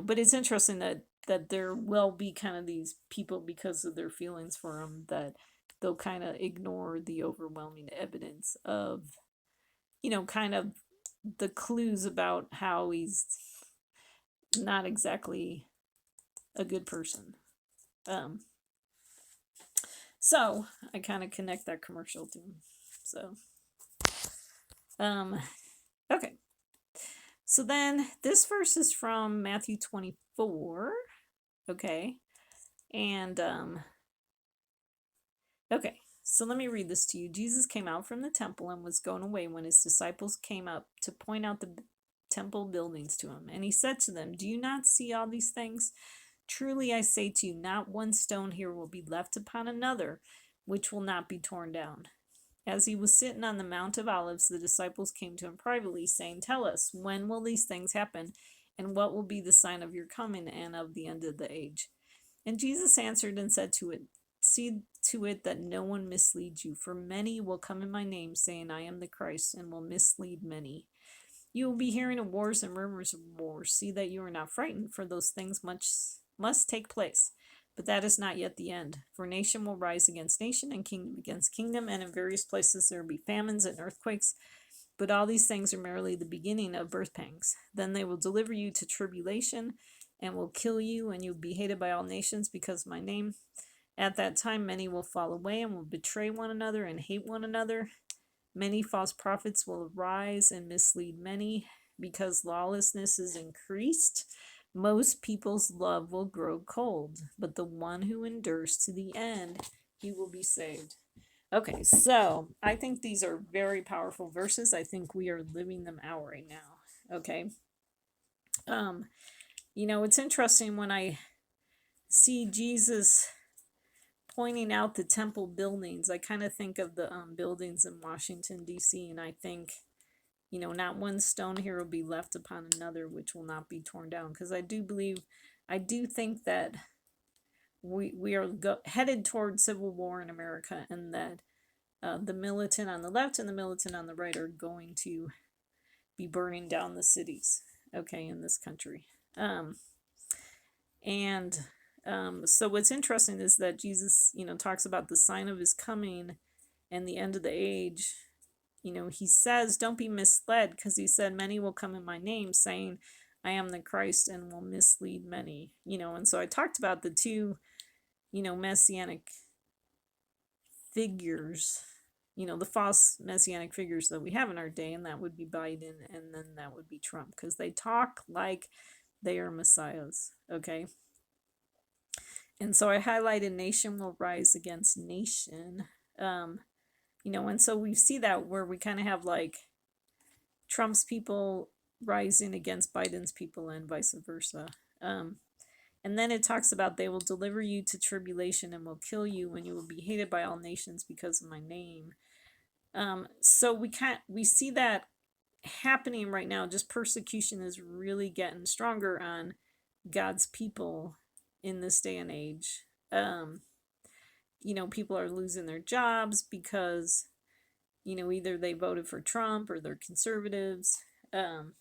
S1: but it's interesting that there will be kind of these people, because of their feelings for him, that they'll kind of ignore the overwhelming evidence of kind of the clues about how he's not exactly a good person. So I kind of connect that commercial to him. So okay. So then this verse is from Matthew 24. Okay. And okay. So let me read this to you. Jesus came out from the temple and was going away when his disciples came up to point out the temple buildings to him. And he said to them, "Do you not see all these things? Truly I say to you, not one stone here will be left upon another, which will not be torn down." As he was sitting on the Mount of Olives, the disciples came to him privately, saying, "Tell us, when will these things happen? And what will be the sign of your coming and of the end of the age?" And Jesus answered and said to it, "See to it that no one misleads you, for many will come in my name, saying, 'I am the Christ,' and will mislead many. You will be hearing of wars and rumors of wars. See that you are not frightened, for those things must take place. But that is not yet the end. For nation will rise against nation, and kingdom against kingdom, and in various places there will be famines and earthquakes. But all these things are merely the beginning of birth pangs. Then they will deliver you to tribulation, and will kill you, and you will be hated by all nations because of my name. At that time many will fall away, and will betray one another, and hate one another. Many false prophets will arise and mislead many. Because lawlessness is increased, most people's love will grow cold, but the one who endures to the end, he will be saved. Okay, so I think these are very powerful verses. I think we are living them out right now. Okay. It's interesting when I see Jesus pointing out the temple buildings. I kind of think of the buildings in Washington, D.C., and I think, not one stone here will be left upon another, which will not be torn down. Because I do think that we are headed toward civil war in America, and that the militant on the left and the militant on the right are going to be burning down the cities, okay, in this country. So what's interesting is that Jesus, talks about the sign of his coming and the end of the age. He says, don't be misled, because he said, many will come in my name saying, I am the Christ, and will mislead many. And so I talked about the two, messianic figures, the false messianic figures that we have in our day, and that would be Biden, and then that would be Trump, because they talk like they are messiahs, okay? And so I highlighted nation will rise against nation, and so we see that where we kind of have like Trump's people rising against Biden's people and vice versa. And then it talks about they will deliver you to tribulation and will kill you, and you will be hated by all nations because of my name. So we see that happening right now. Just persecution is really getting stronger on God's people in this day and age. People are losing their jobs because either they voted for Trump or they're conservatives. Um,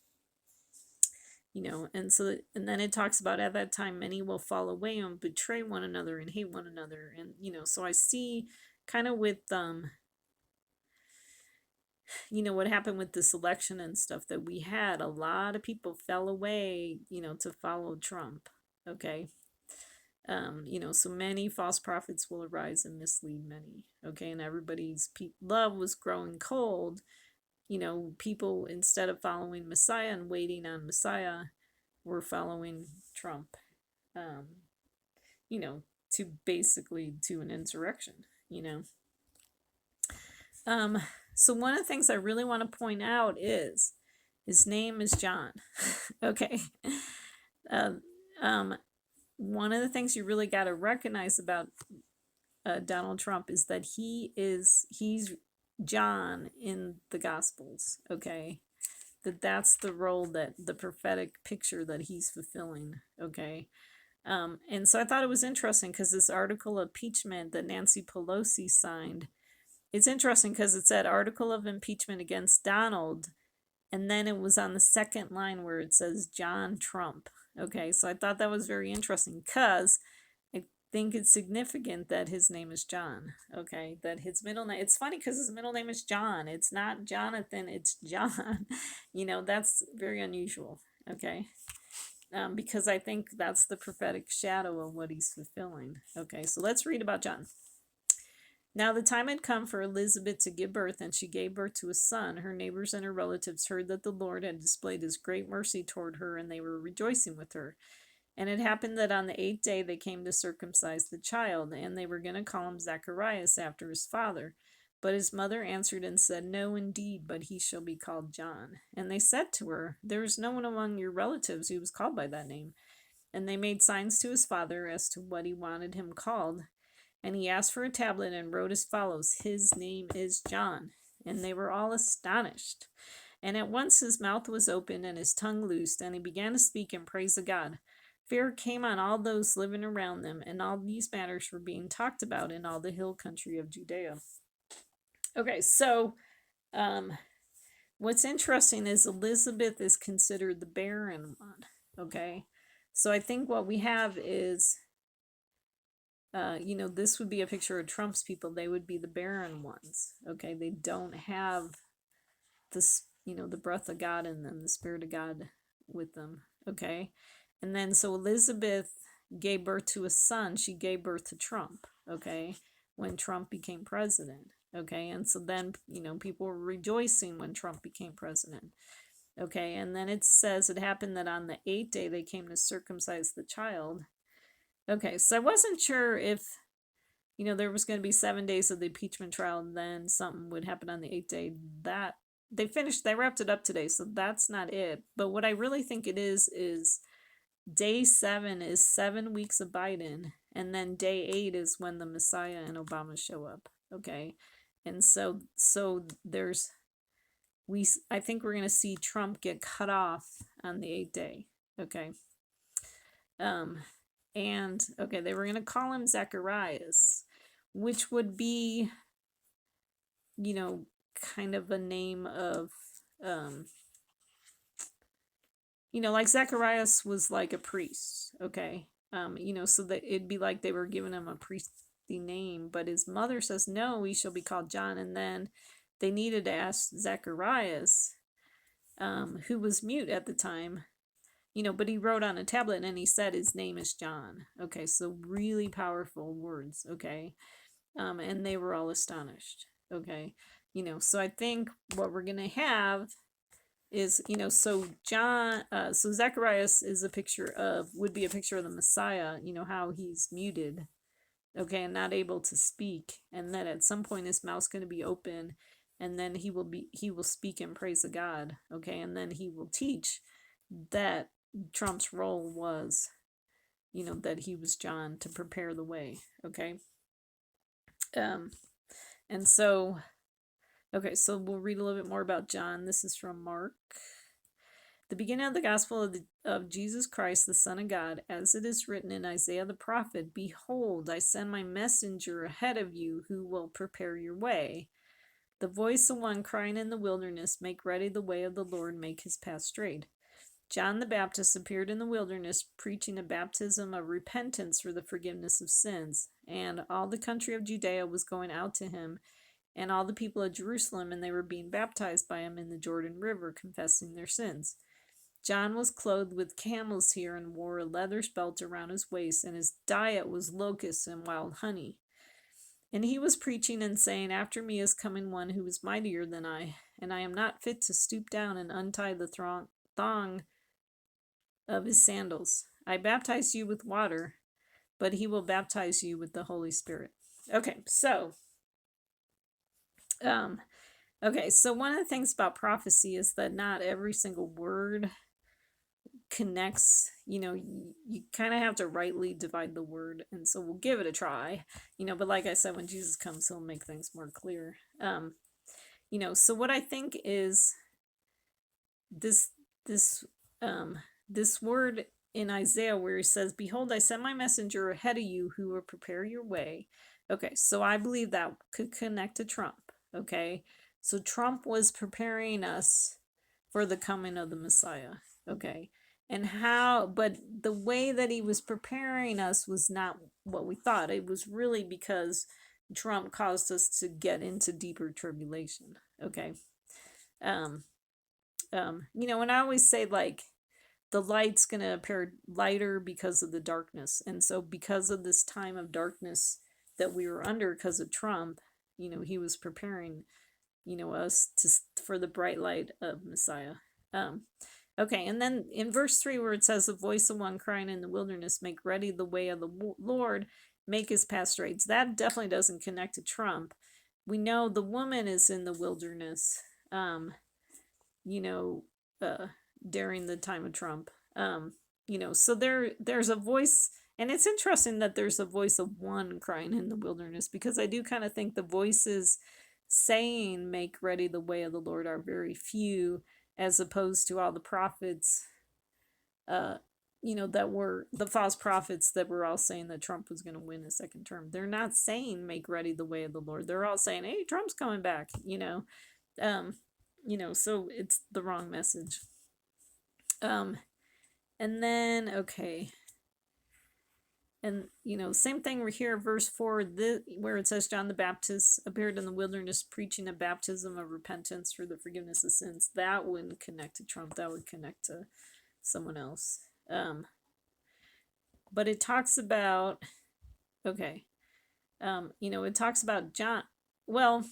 S1: and then it talks about at that time many will fall away and betray one another and hate one another. And, so I see kind of with, what happened with this election and stuff that we had, a lot of people fell away, to follow Trump. Okay. So many false prophets will arise and mislead many. Okay. And everybody's love was growing cold. People, instead of following Messiah and waiting on Messiah, were following Trump, um, to basically to an insurrection, So one of the things I really want to point out is his name is John. Okay. One of the things you really got to recognize about Donald Trump is that he's John in the Gospels. Okay. That's the role, that the prophetic picture that he's fulfilling. Okay. And so I thought it was interesting because this article of impeachment that Nancy Pelosi signed, it's interesting because it said article of impeachment against Donald, and then it was on the second line where it says John Trump. Okay, so I thought that was very interesting because I think it's significant that his name is John. Okay, that his middle name, it's funny because his middle name is John. It's not Jonathan, it's John. That's very unusual. Okay. Because I think that's the prophetic shadow of what he's fulfilling. Okay, so let's read about John. Now the time had come for Elizabeth to give birth, and she gave birth to a son. Her neighbors and her relatives heard that the Lord had displayed his great mercy toward her, and they were rejoicing with her. And it happened that on the 8th day they came to circumcise the child, and they were going to call him Zacharias after his father. But his mother answered and said, No, indeed, but he shall be called John. And they said to her, There is no one among your relatives who was called by that name. And they made signs to his father as to what he wanted him called. And he asked for a tablet and wrote as follows, His name is John. And they were all astonished. And at once his mouth was opened and his tongue loosed, and he began to speak and praise God. Fear came on all those living around them, and all these matters were being talked about in all the hill country of Judea. Okay, so what's interesting is Elizabeth is considered the barren one. Okay, so I think what we have is, this would be a picture of Trump's people. They would be the barren ones. Okay, they don't have this, the breath of God in them, the Spirit of God with them. Okay, and then so Elizabeth gave birth to a son. She gave birth to Trump. Okay, when Trump became president. Okay, and so then, people were rejoicing when Trump became president. Okay, and then it says it happened that on the 8th day they came to circumcise the child. Okay, so I wasn't sure if, there was going to be 7 days of the impeachment trial and then something would happen on the 8th day. That they wrapped it up today, so that's not it. But what I really think it is day 7 is 7 weeks of Biden, and then day 8 is when the Messiah and Obama show up. Okay. And so I think we're going to see Trump get cut off on the 8th day. Okay. And okay, they were going to call him Zacharias, which would be, kind of a name of, like Zacharias was like a priest. Okay. So that it'd be like they were giving him a priestly name, but his mother says, no, he shall be called John. And then they needed to ask Zacharias, who was mute at the time, but he wrote on a tablet and he said his name is John. Okay, so really powerful words. Okay, and they were all astonished. Okay, so I think what we're gonna have is, so so Zacharias is would be a picture of the Messiah. How he's muted. Okay, and not able to speak, and that at some point his mouth's going to be open, and then he will speak and praise the God. Okay, and then he will teach that Trump's role was, that he was John to prepare the way. Okay, and so, okay, so we'll read a little bit more about John. This is from Mark. The beginning of the gospel of Jesus Christ, the Son of God, as it is written in Isaiah the prophet, Behold, I send my messenger ahead of you who will prepare your way. The voice of one crying in the wilderness, make ready the way of the Lord, make his path straight. John the Baptist appeared in the wilderness, preaching a baptism of repentance for the forgiveness of sins. And all the country of Judea was going out to him, and all the people of Jerusalem, and they were being baptized by him in the Jordan River, confessing their sins. John was clothed with camel's hair and wore a leather belt around his waist, and his diet was locusts and wild honey. And he was preaching and saying, after me is coming one who is mightier than I, and I am not fit to stoop down and untie the thong of his sandals. I baptize you with water, but he will baptize you with the Holy Spirit. Okay, so one of the things about prophecy is that not every single word connects. You kind of have to rightly divide the word, and so we'll give it a try. But like I said, when Jesus comes, he'll make things more clear. So what I think is this word in Isaiah where he says, behold, I send my messenger ahead of you who will prepare your way. Okay, so I believe that could connect to Trump. Okay, so Trump was preparing us for the coming of the Messiah. Okay, but the way that he was preparing us was not what we thought. It was really because Trump caused us to get into deeper tribulation. Okay, and I always say, like, the light's going to appear lighter because of the darkness. And so because of this time of darkness that we were under because of Trump, he was preparing, us for the bright light of Messiah. Okay, and then in verse 3 where it says, the voice of one crying in the wilderness, make ready the way of the Lord, make his path straight. That definitely doesn't connect to Trump. We know the woman is in the wilderness, during the time of Trump. So there's a voice, and it's interesting that there's a voice of one crying in the wilderness, because I do kind of think the voices saying make ready the way of the Lord are very few, as opposed to all the prophets, that were the false prophets that were all saying that Trump was going to win a second term. They're not saying make ready the way of the Lord. They're all saying, hey, Trump's coming back, so it's the wrong message. And then, okay. And, same thing we're here, verse 4, where it says John the Baptist appeared in the wilderness preaching a baptism of repentance for the forgiveness of sins. That wouldn't connect to Trump. That would connect to someone else. But it talks about, it talks about John. Well,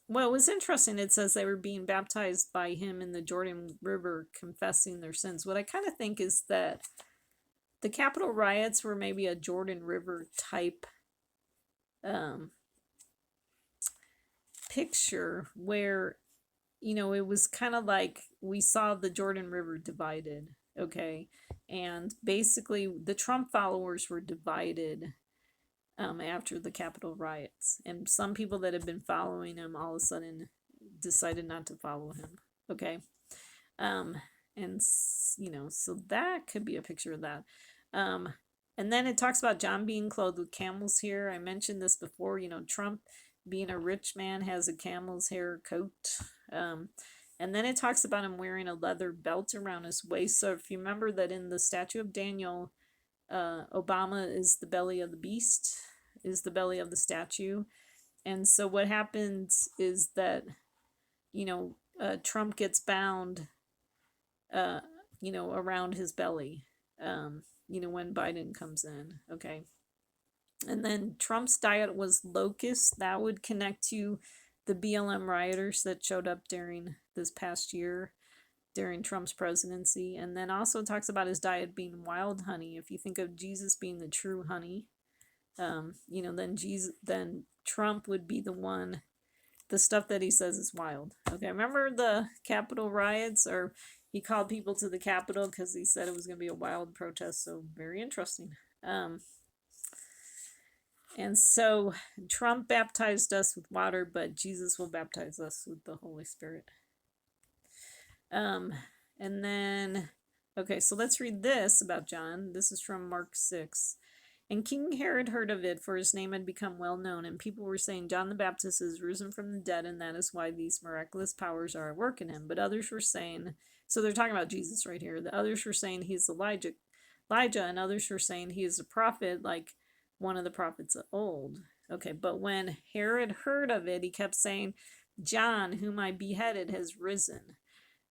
S1: it was interesting. It says they were being baptized by him in the Jordan River, confessing their sins. What I kind of think is that the Capitol riots were maybe a Jordan River type picture where, it was kind of like we saw the Jordan River divided. Okay. And basically the Trump followers were divided after the Capitol riots, and some people that had been following him all of a sudden decided not to follow him. Okay, so that could be a picture of that. And then it talks about John being clothed with camel's hair. I mentioned this before. Trump, being a rich man, has a camel's hair coat. And then it talks about him wearing a leather belt around his waist. So if you remember that in the statue of Daniel, Obama is the belly of the beast, is the belly of the statue. And so what happens is that, Trump gets bound, around his belly, when Biden comes in. Okay. And then Trump's diet was locusts. That would connect to the BLM rioters that showed up during this past year, during Trump's presidency. And then also talks about his diet being wild honey. If you think of Jesus being the true honey, then Trump would be the stuff that he says is wild. Okay, remember the Capitol riots, or he called people to the Capitol because he said it was going to be a wild protest. So very interesting. And so Trump baptized us with water, but Jesus will baptize us with the Holy Spirit. And then, okay, so let's read this about John. This is from Mark 6. And King Herod heard of it, for his name had become well known, and people were saying, John the Baptist is risen from the dead, and that is why these miraculous powers are at work in him. But others were saying, so they're talking about Jesus right here. The others were saying he's Elijah, and others were saying he is a prophet, like one of the prophets of old. Okay, but when Herod heard of it, he kept saying, John, whom I beheaded, has risen.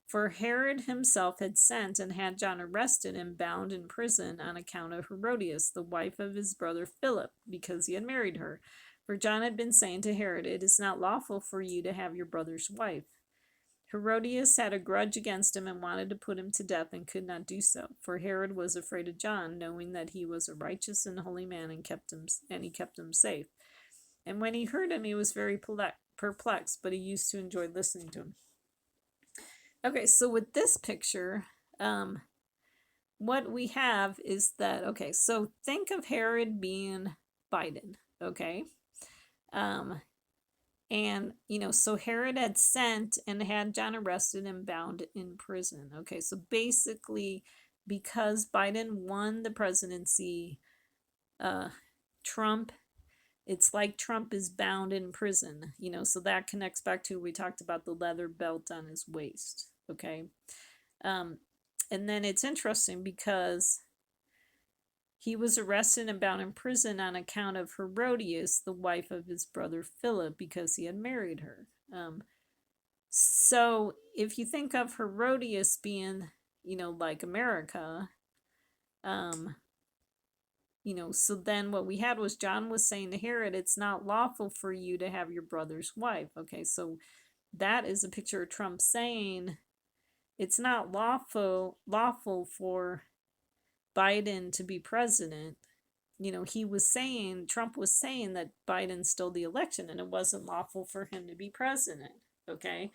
S1: For Herod himself had sent and had John arrested and bound in prison on account of Herodias, the wife of his brother Philip, because he had married her. For John had been saying to Herod, It is not lawful for you to have your brother's wife. Herodias had a grudge against him and wanted to put him to death and could not do so, for Herod was afraid of John, knowing that he was a righteous and holy man and he kept him safe. And when he heard him, he was very perplexed, but he used to enjoy listening to him. Okay, so with this picture, what we have is that, okay, so think of Herod being Biden, okay? And, so Herod had sent and had John arrested and bound in prison. Okay, so basically, because Biden won the presidency, Trump, it's like Trump is bound in prison, so that connects back to, we talked about the leather belt on his waist, okay? And then it's interesting because he was arrested and bound in prison on account of Herodias, the wife of his brother Philip, because he had married her. So if you think of Herodias being, like America, so then what we had was John was saying to Herod, it's not lawful for you to have your brother's wife. Okay, so that is a picture of Trump saying it's not lawful for Biden to be president. Trump was saying that Biden stole the election and it wasn't lawful for him to be president, okay?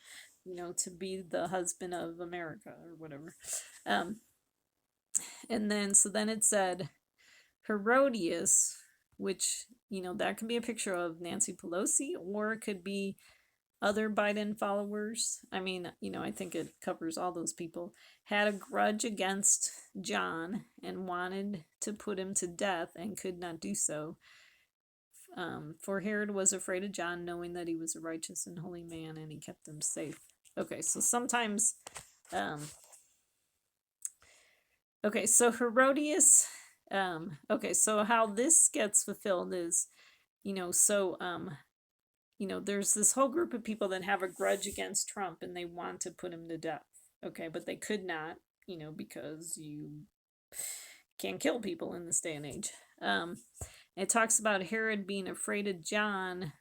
S1: To be the husband of America or whatever. And then it said Herodias, which, that could be a picture of Nancy Pelosi, or it could be other Biden followers. I mean, I think it covers all those people, had a grudge against John and wanted to put him to death and could not do so. For Herod was afraid of John, knowing that he was a righteous and holy man, and he kept him safe. Okay, so sometimes, okay, so Herodias, okay, so how this gets fulfilled is, there's this whole group of people that have a grudge against Trump and they want to put him to death. Okay, but they could not, because you can't kill people in this day and age. It talks about Herod being afraid of John.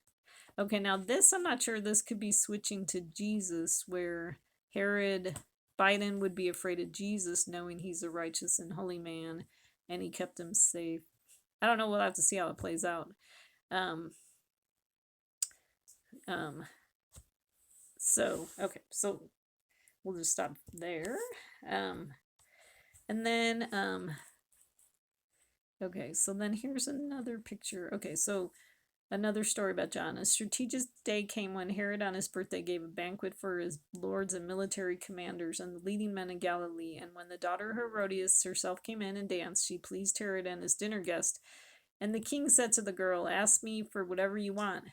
S1: Okay, now this, I'm not sure, this could be switching to Jesus, where Biden would be afraid of Jesus, knowing he's a righteous and holy man, and he kept him safe. I don't know, we'll have to see how it plays out. Okay, so we'll just stop there. And then, okay, so then here's another picture. Okay, so another story about John. A strategic day came when Herod on his birthday gave a banquet for his lords and military commanders and the leading men in Galilee. And when the daughter Herodias herself came in and danced, she pleased Herod and his dinner guest. And the king said to the girl, Ask me for whatever you want,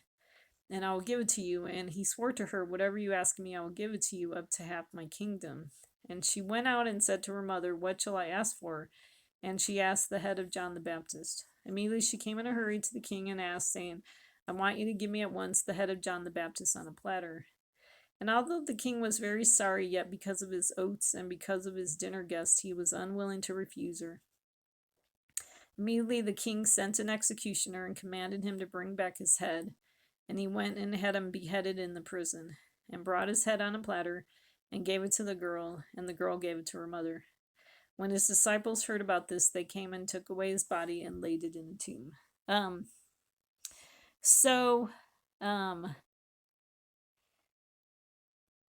S1: and I will give it to you. And he swore to her, Whatever you ask me, I will give it to you, up to half my kingdom. And she went out and said to her mother, What shall I ask for? And she asked the head of John the Baptist. Immediately she came in a hurry to the king and asked, saying, I want you to give me at once the head of John the Baptist on a platter. And although the king was very sorry, yet because of his oaths and because of his dinner guest, he was unwilling to refuse her. Immediately the king sent an executioner and commanded him to bring back his head. And he went and had him beheaded in the prison, and brought his head on a platter, and gave it to the girl, and the girl gave it to her mother. When his disciples heard about this, they came and took away his body and laid it in a tomb.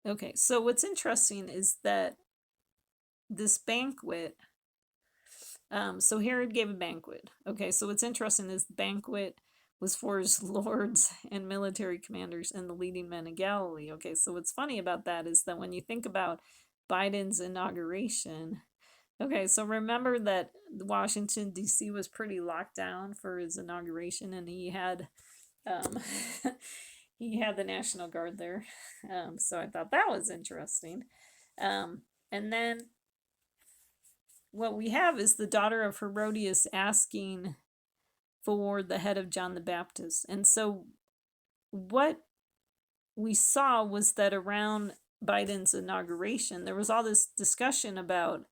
S1: Okay, so what's interesting is that this banquet, so Herod gave a banquet. Okay, so what's interesting is the banquet was for his lords and military commanders and the leading men in Galilee. Okay, so what's funny about that is that when you think about Biden's inauguration, Okay, so remember that Washington D.C. was pretty locked down for his inauguration, and he had um, he had the National Guard there. So I thought that was interesting. And then what we have is the daughter of Herodias asking for the head of John the Baptist. And so what we saw was that around Biden's inauguration, there was all this discussion about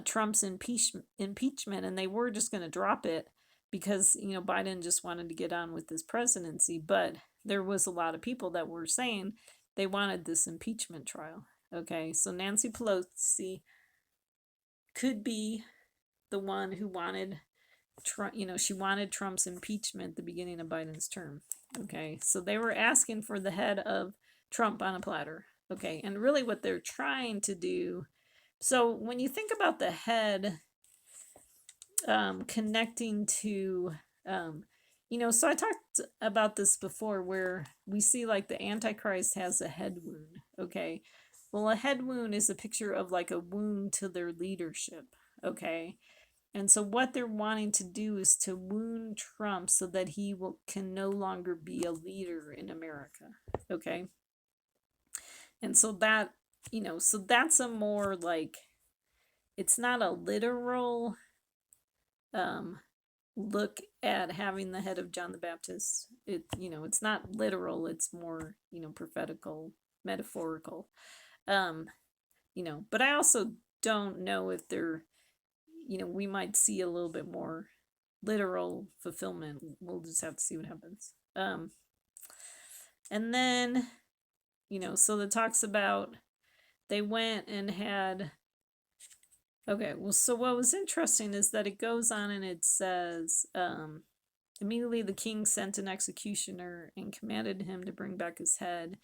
S1: Trump's impeachment, and they were just going to drop it because Biden just wanted to get on with his presidency. But there was a lot of people that were saying they wanted this impeachment trial. Okay, so Nancy Pelosi could be the one who wanted Trump. She wanted Trump's impeachment at the beginning of Biden's term. Okay, so they were asking for the head of Trump on a platter. Okay, and really what they're trying to do. So when you think about the head connecting to, so I talked about this before where we see like the Antichrist has a head wound. Okay, well, a head wound is a picture of like a wound to their leadership. Okay, and so what they're wanting to do is to wound Trump so that he can no longer be a leader in America. Okay, and so that so that's a more like, it's not a literal look at having the head of John the Baptist. It's not literal, it's more prophetical, metaphorical. But I also don't know if they're, we might see a little bit more literal fulfillment. We'll just have to see what happens. And then so it talks about they went and had. Okay, well, so what was interesting is that it goes on and it says, immediately the king sent an executioner and commanded him to bring back his head.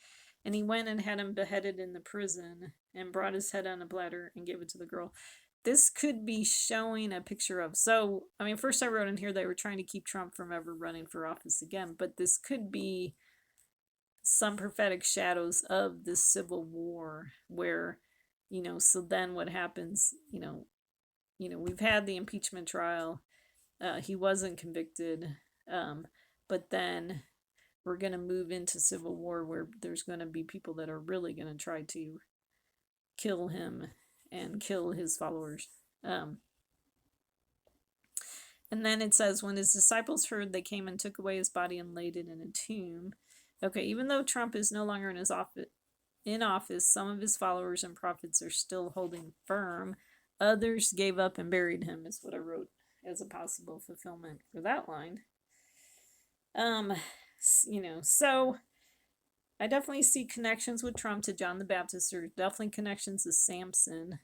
S1: And he went and had him beheaded in the prison and brought his head on a platter and gave it to the girl. This could be showing a picture of, so, I mean, first I wrote in here they were trying to keep Trump from ever running for office again, but this could be some prophetic shadows of this civil war where, so then what happens, we've had the impeachment trial. He wasn't convicted. But then we're going to move into civil war where there's going to be people that are really going to try to kill him and kill his followers. And then it says, when his disciples heard, they came and took away his body and laid it in a tomb. Okay, even though Trump is no longer in office, some of his followers and prophets are still holding firm. Others gave up and buried him, is what I wrote as a possible fulfillment for that line. So I definitely see connections with Trump to John the Baptist. There are definitely connections to Samson.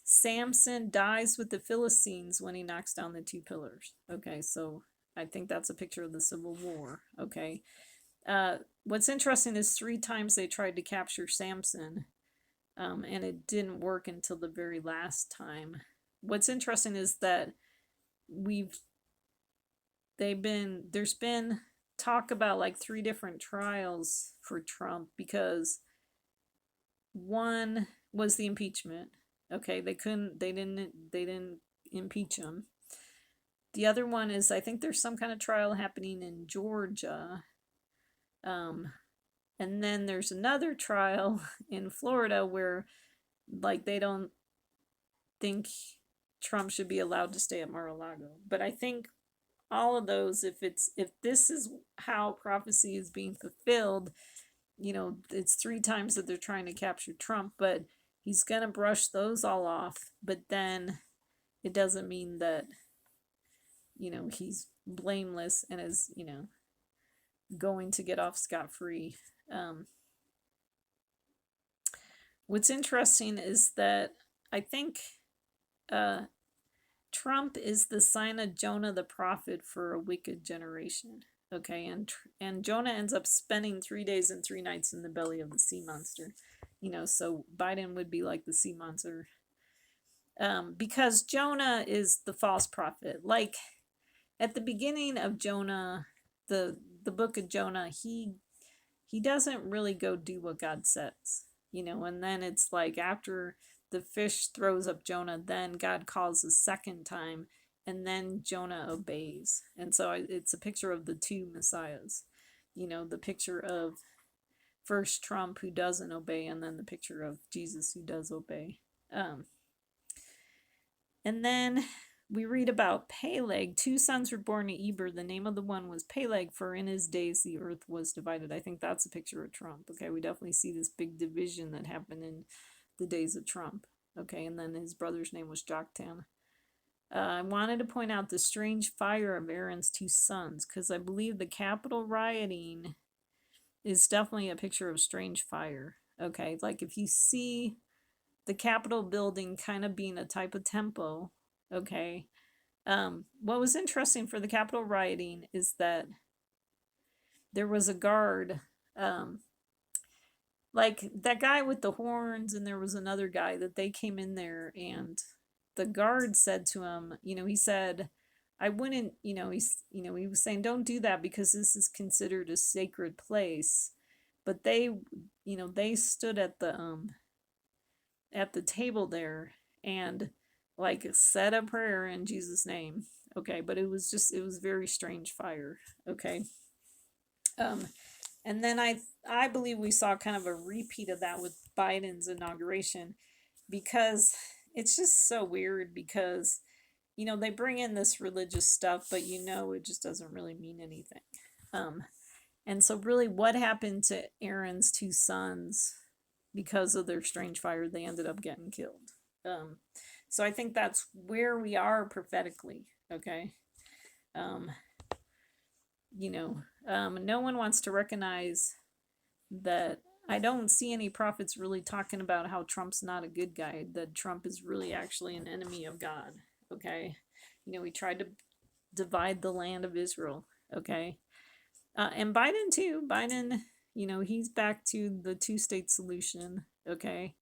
S1: Samson dies with the Philistines when he knocks down the two pillars. Okay, so I think that's a picture of the Civil War. Okay. What's interesting is 3 times they tried to capture Samson, and it didn't work until the very last time. What's interesting is that there's been talk about like 3 different trials for Trump, because one was the impeachment. Okay, they didn't impeach him. The other one is, I think there's some kind of trial happening in Georgia. And then there's another trial in Florida where like they don't think Trump should be allowed to stay at Mar-a-Lago. But I think all of those, if this is how prophecy is being fulfilled, it's 3 times that they're trying to capture Trump, but he's going to brush those all off. But then it doesn't mean that, he's blameless and is, going to get off scot-free. What's interesting is that I think Trump is the sign of Jonah the prophet for a wicked generation. Okay, and Jonah ends up spending 3 days and 3 nights in the belly of the sea monster. So Biden would be like the sea monster. Because Jonah is the false prophet. Like at the beginning of Jonah, the book of Jonah, he doesn't really go do what God says. And then it's like after the fish throws up Jonah, then God calls a second time, and then Jonah obeys. And so it's a picture of the two messiahs. The picture of first Trump, who doesn't obey, and then the picture of Jesus, who does obey. And then we read about Peleg. 2 sons were born to Eber. The name of the one was Peleg, for in his days the earth was divided. I think that's a picture of Trump. Okay, we definitely see this big division that happened in the days of Trump. Okay, and then his brother's name was Joktan. I wanted to point out the strange fire of Aaron's 2 sons, because I believe the Capitol rioting is definitely a picture of strange fire. Okay, like if you see the Capitol building kind of being a type of temple, okay. What was interesting for the Capitol rioting is that there was a guard, like that guy with the horns, and there was another guy that they came in there, and the guard said to him, he said, I wouldn't, he was saying, don't do that because this is considered a sacred place. But they stood at the table there and like said a prayer in Jesus' name. Okay, but it was very strange fire. Okay. And then I believe we saw kind of a repeat of that with Biden's inauguration, because it's just so weird, because they bring in this religious stuff, but it just doesn't really mean anything. And so really what happened to Aaron's 2 sons? Because of their strange fire, they ended up getting killed. So I think that's where we are prophetically. Okay. No one wants to recognize that. I don't see any prophets really talking about how Trump's not a good guy, that Trump is really actually an enemy of God. Okay. He tried to divide the land of Israel. Okay. And Biden too. Biden, he's back to the 2-state solution. Okay.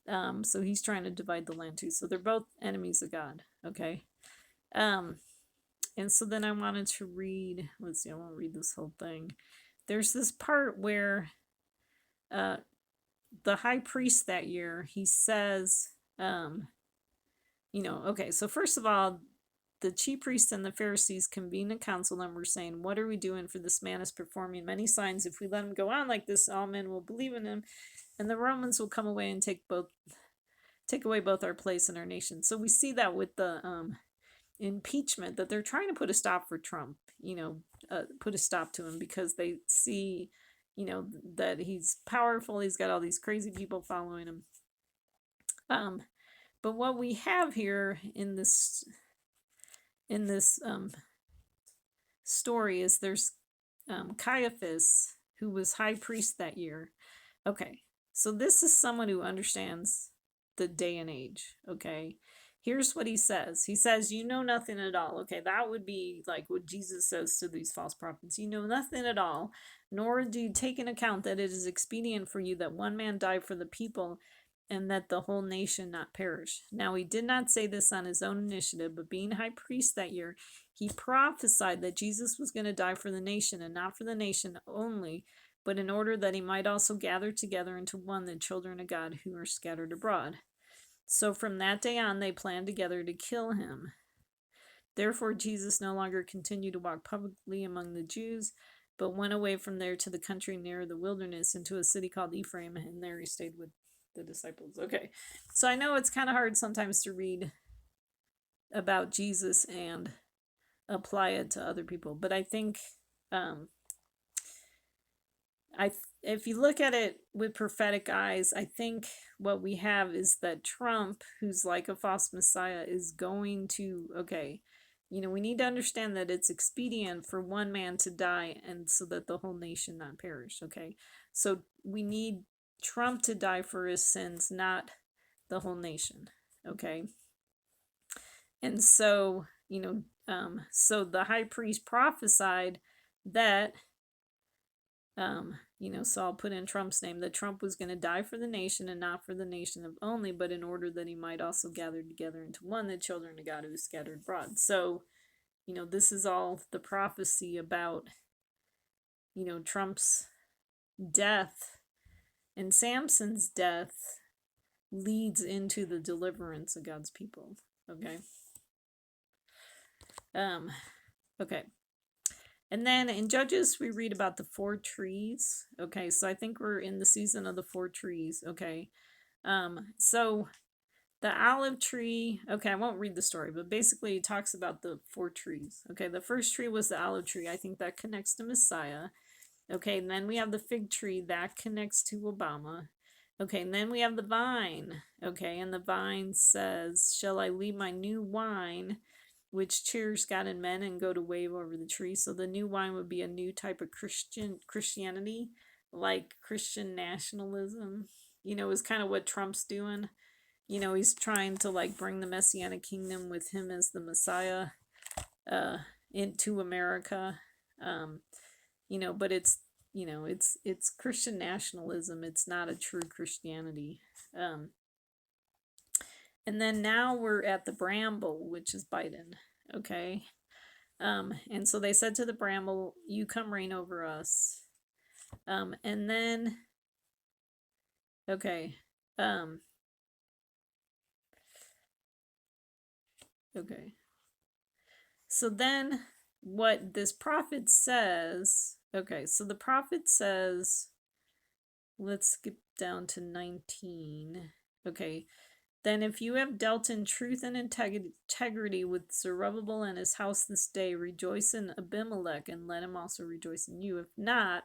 S1: So he's trying to divide the land too. So they're both enemies of God. Okay. And so then I wanted to read, let's see, I won't read this whole thing. There's this part where the high priest that year, he says, okay, so first of all, the chief priests and the Pharisees convened a council and were saying, what are we doing? For this man is performing many signs. If we let him go on like this, all men will believe in him, and the Romans will come away and take away both our place and our nation. So we see that with the impeachment, that they're trying to put a stop for Trump, put a stop to him, because they see, that he's powerful. He's got all these crazy people following him. But what we have here in this story is there's Caiaphas, who was high priest that year. Okay, so this is someone who understands the day and age. Okay, here's what he says. He says, you know nothing at all. Okay, that would be like what Jesus says to these false prophets. You know nothing at all, nor do you take into account that it is expedient for you that one man die for the people, and that the whole nation not perish. Now he did not say this on his own initiative, but being high priest that year, he prophesied that Jesus was going to die for the nation, and not for the nation only, but in order that he might also gather together into one the children of God who are scattered abroad. So from that day on, they planned together to kill him. Therefore Jesus no longer continued to walk publicly among the Jews, but went away from there to the country near the wilderness, into a city called Ephraim, and there he stayed with the disciples. Okay, so I know it's kind of hard sometimes to read about Jesus and apply it to other people, but I think if you look at it with prophetic eyes, I think what we have is that Trump, who's like a false messiah, is going to, okay, we need to understand that it's expedient for one man to die, and so that the whole nation not perish. Okay, so we need Trump to die for his sins, not the whole nation. Okay, and so so the high priest prophesied that so I'll put in Trump's name, that Trump was going to die for the nation, and not for the nation only, but in order that he might also gather together into one the children of God who is scattered abroad. So this is all the prophecy about Trump's death and Samson's death, leads into the deliverance of God's people. Okay. Okay. And then in Judges, we read about the 4 trees. Okay, so I think we're in the season of the 4 trees. Okay. So the olive tree, okay, I won't read the story, but basically it talks about the 4 trees. Okay, the first tree was the olive tree. I think that connects to Messiah. Okay, and then we have the fig tree, that connects to Obama. Okay, and then we have the vine. Okay, and the vine says, "Shall I leave my new wine, which cheers God and men, and go to wave over the tree?" So the new wine would be a new type of Christianity, like Christian nationalism. Is kind of what Trump's doing. He's trying to like bring the Messianic kingdom with him as the Messiah into America. But it's Christian nationalism. It's not a true Christianity. And then now we're at the bramble, which is Biden. Okay. And so they said to the bramble, "You come reign over us." And then, okay. Okay. So then what this prophet says, okay, so the prophet says, let's skip down to 19. Okay. "Then if you have dealt in truth and integrity with Zerubbabel and his house this day, rejoice in Abimelech, and let him also rejoice in you. If not,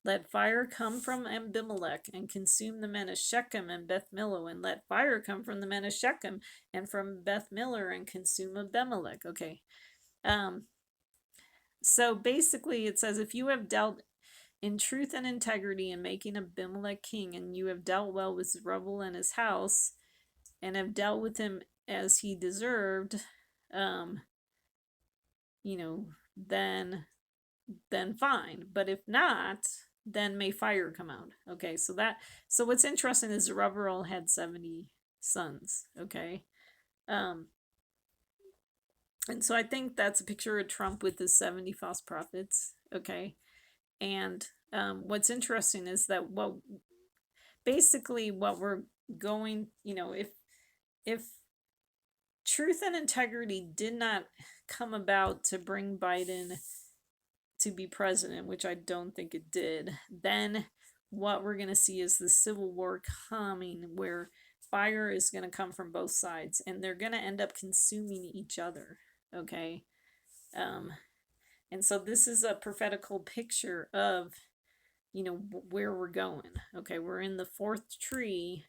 S1: let fire come from Abimelech and consume the men of Shechem and Beth Millo, and let fire come from the men of Shechem and from Beth Miller and consume Abimelech." Okay. So basically it says, if you have dealt in truth and integrity in making Abimelech king, and you have dealt well with Zerubbabel and his house, and have dealt with him as he deserved, then fine. But if not, then may fire come out. Okay, so what's interesting is Zerubbabel had 70 sons. Okay. And so I think that's a picture of Trump with his 70 false prophets. Okay. And what's interesting is that what we're going, if truth and integrity did not come about to bring Biden to be president, which I don't think it did, then what we're going to see is the civil war coming, where fire is going to come from both sides, and they're going to end up consuming each other. Okay. And so this is a prophetical picture of, where we're going. Okay. We're in the 4th tree.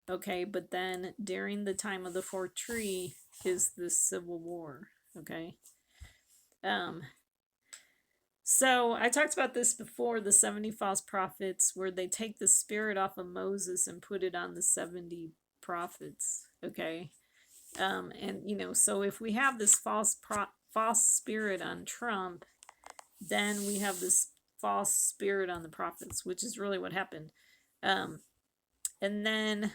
S1: Okay. But then during the time of the 4th tree is this civil war. Okay. So I talked about this before, the 70 false prophets, where they take the spirit off of Moses and put it on the 70 prophets. Okay. And so if we have this false spirit on Trump, then we have this false spirit on the prophets, which is really what happened. And then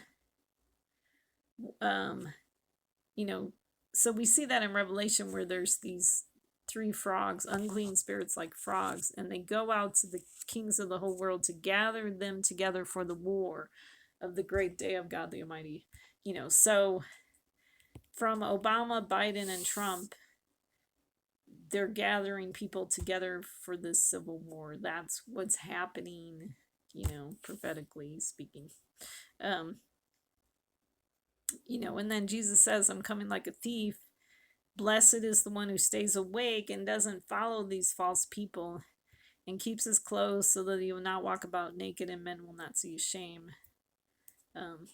S1: so we see that in Revelation, where there's these 3 frogs, unclean spirits like frogs, and they go out to the kings of the whole world to gather them together for the war of the great day of God the Almighty. So from Obama, Biden, and Trump, they're gathering people together for this civil war. That's what's happening, prophetically speaking. And then Jesus says, "I'm coming like a thief. Blessed is the one who stays awake and doesn't follow these false people, and keeps his clothes so that he will not walk about naked and men will not see his shame." And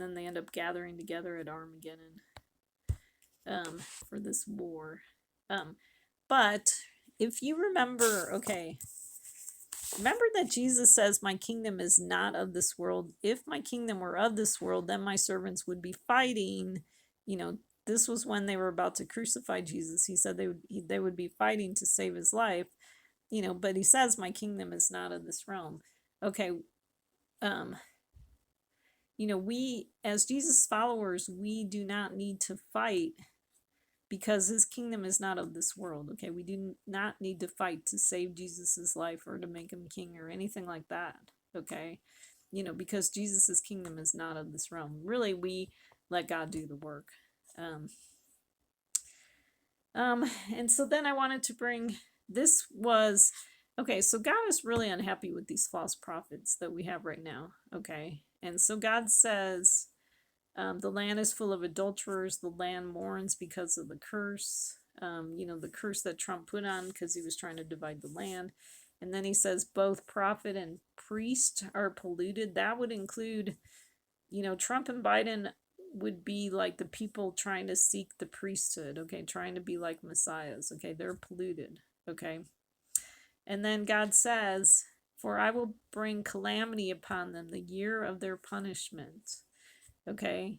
S1: then they end up gathering together at Armageddon for this war. But if you remember, remember that Jesus says, "My kingdom is not of this world. If my kingdom were of this world, then my servants would be fighting." This was when they were about to crucify Jesus. He said they would be fighting to save his life. But he says, "My kingdom is not of this realm." Okay. We as Jesus followers, we do not need to fight, because his kingdom is not of this world. Okay, we do not need to fight to save Jesus's life or to make him king or anything like that. Okay, because Jesus's kingdom is not of this realm. Really, we let God do the work. Um, and so then I wanted to bring, this was, okay, so God is really unhappy with these false prophets that we have right now, okay? And so God says, the land is full of adulterers, the land mourns because of the curse, the curse that Trump put on because he was trying to divide the land. And then he says both prophet and priest are polluted. That would include, Trump and Biden would be like the people trying to seek the priesthood, okay, trying to be like messiahs, okay, they're polluted, okay. And then God says, for I will bring calamity upon them, the year of their punishment, okay.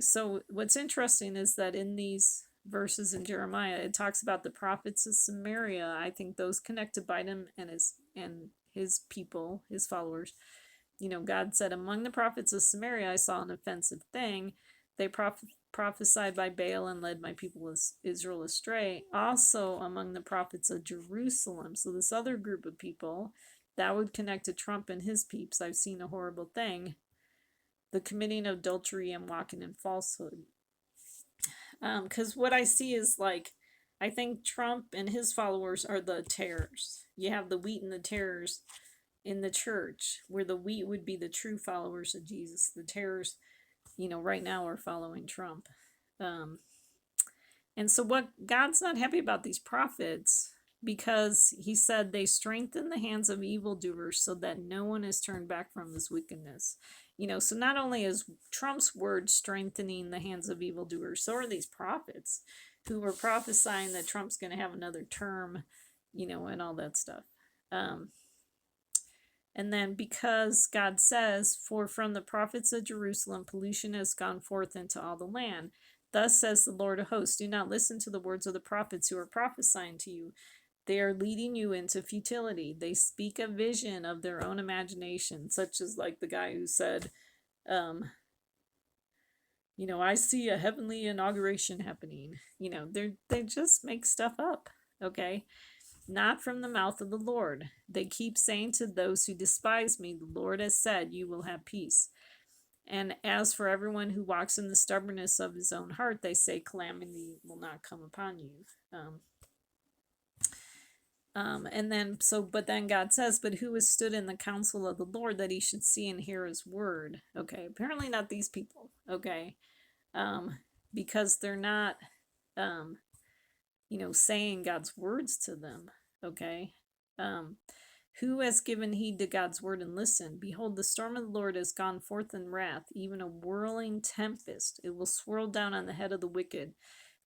S1: So what's interesting is that in these verses in Jeremiah, it talks about the prophets of Samaria. I think those connect to Biden and his people, his followers. God said, among the prophets of Samaria, I saw an offensive thing. They prophesied by Baal and led my people Israel astray. Also among the prophets of Jerusalem. So this other group of people, that would connect to Trump and his peeps. I've seen a horrible thing. The committing of adultery and walking in falsehood. Because what I see is I think Trump and his followers are the tares. You have the wheat and the tares in the church, where the wheat would be the true followers of Jesus. The tares, right now are following Trump. And so what God's not happy about these prophets, because he said they strengthen the hands of evildoers so that no one is turned back from his wickedness. So not only is Trump's word strengthening the hands of evildoers, so are these prophets who were prophesying that Trump's going to have another term, and all that stuff. And then because God says, for from the prophets of Jerusalem, pollution has gone forth into all the land. Thus says the Lord of hosts, do not listen to the words of the prophets who are prophesying to you. They are leading you into futility. They speak a vision of their own imagination, such as like the guy who said, I see a heavenly inauguration happening. They just make stuff up, okay? Not from the mouth of the Lord. They keep saying to those who despise me, the Lord has said, you will have peace. And as for everyone who walks in the stubbornness of his own heart, they say calamity will not come upon you. But then God says, but who has stood in the counsel of the Lord that he should see and hear his word? Okay, apparently not these people, okay? Because they're not, saying God's words to them, okay? Who has given heed to God's word and listened? Behold, the storm of the Lord has gone forth in wrath, even a whirling tempest. It will swirl down on the head of the wicked.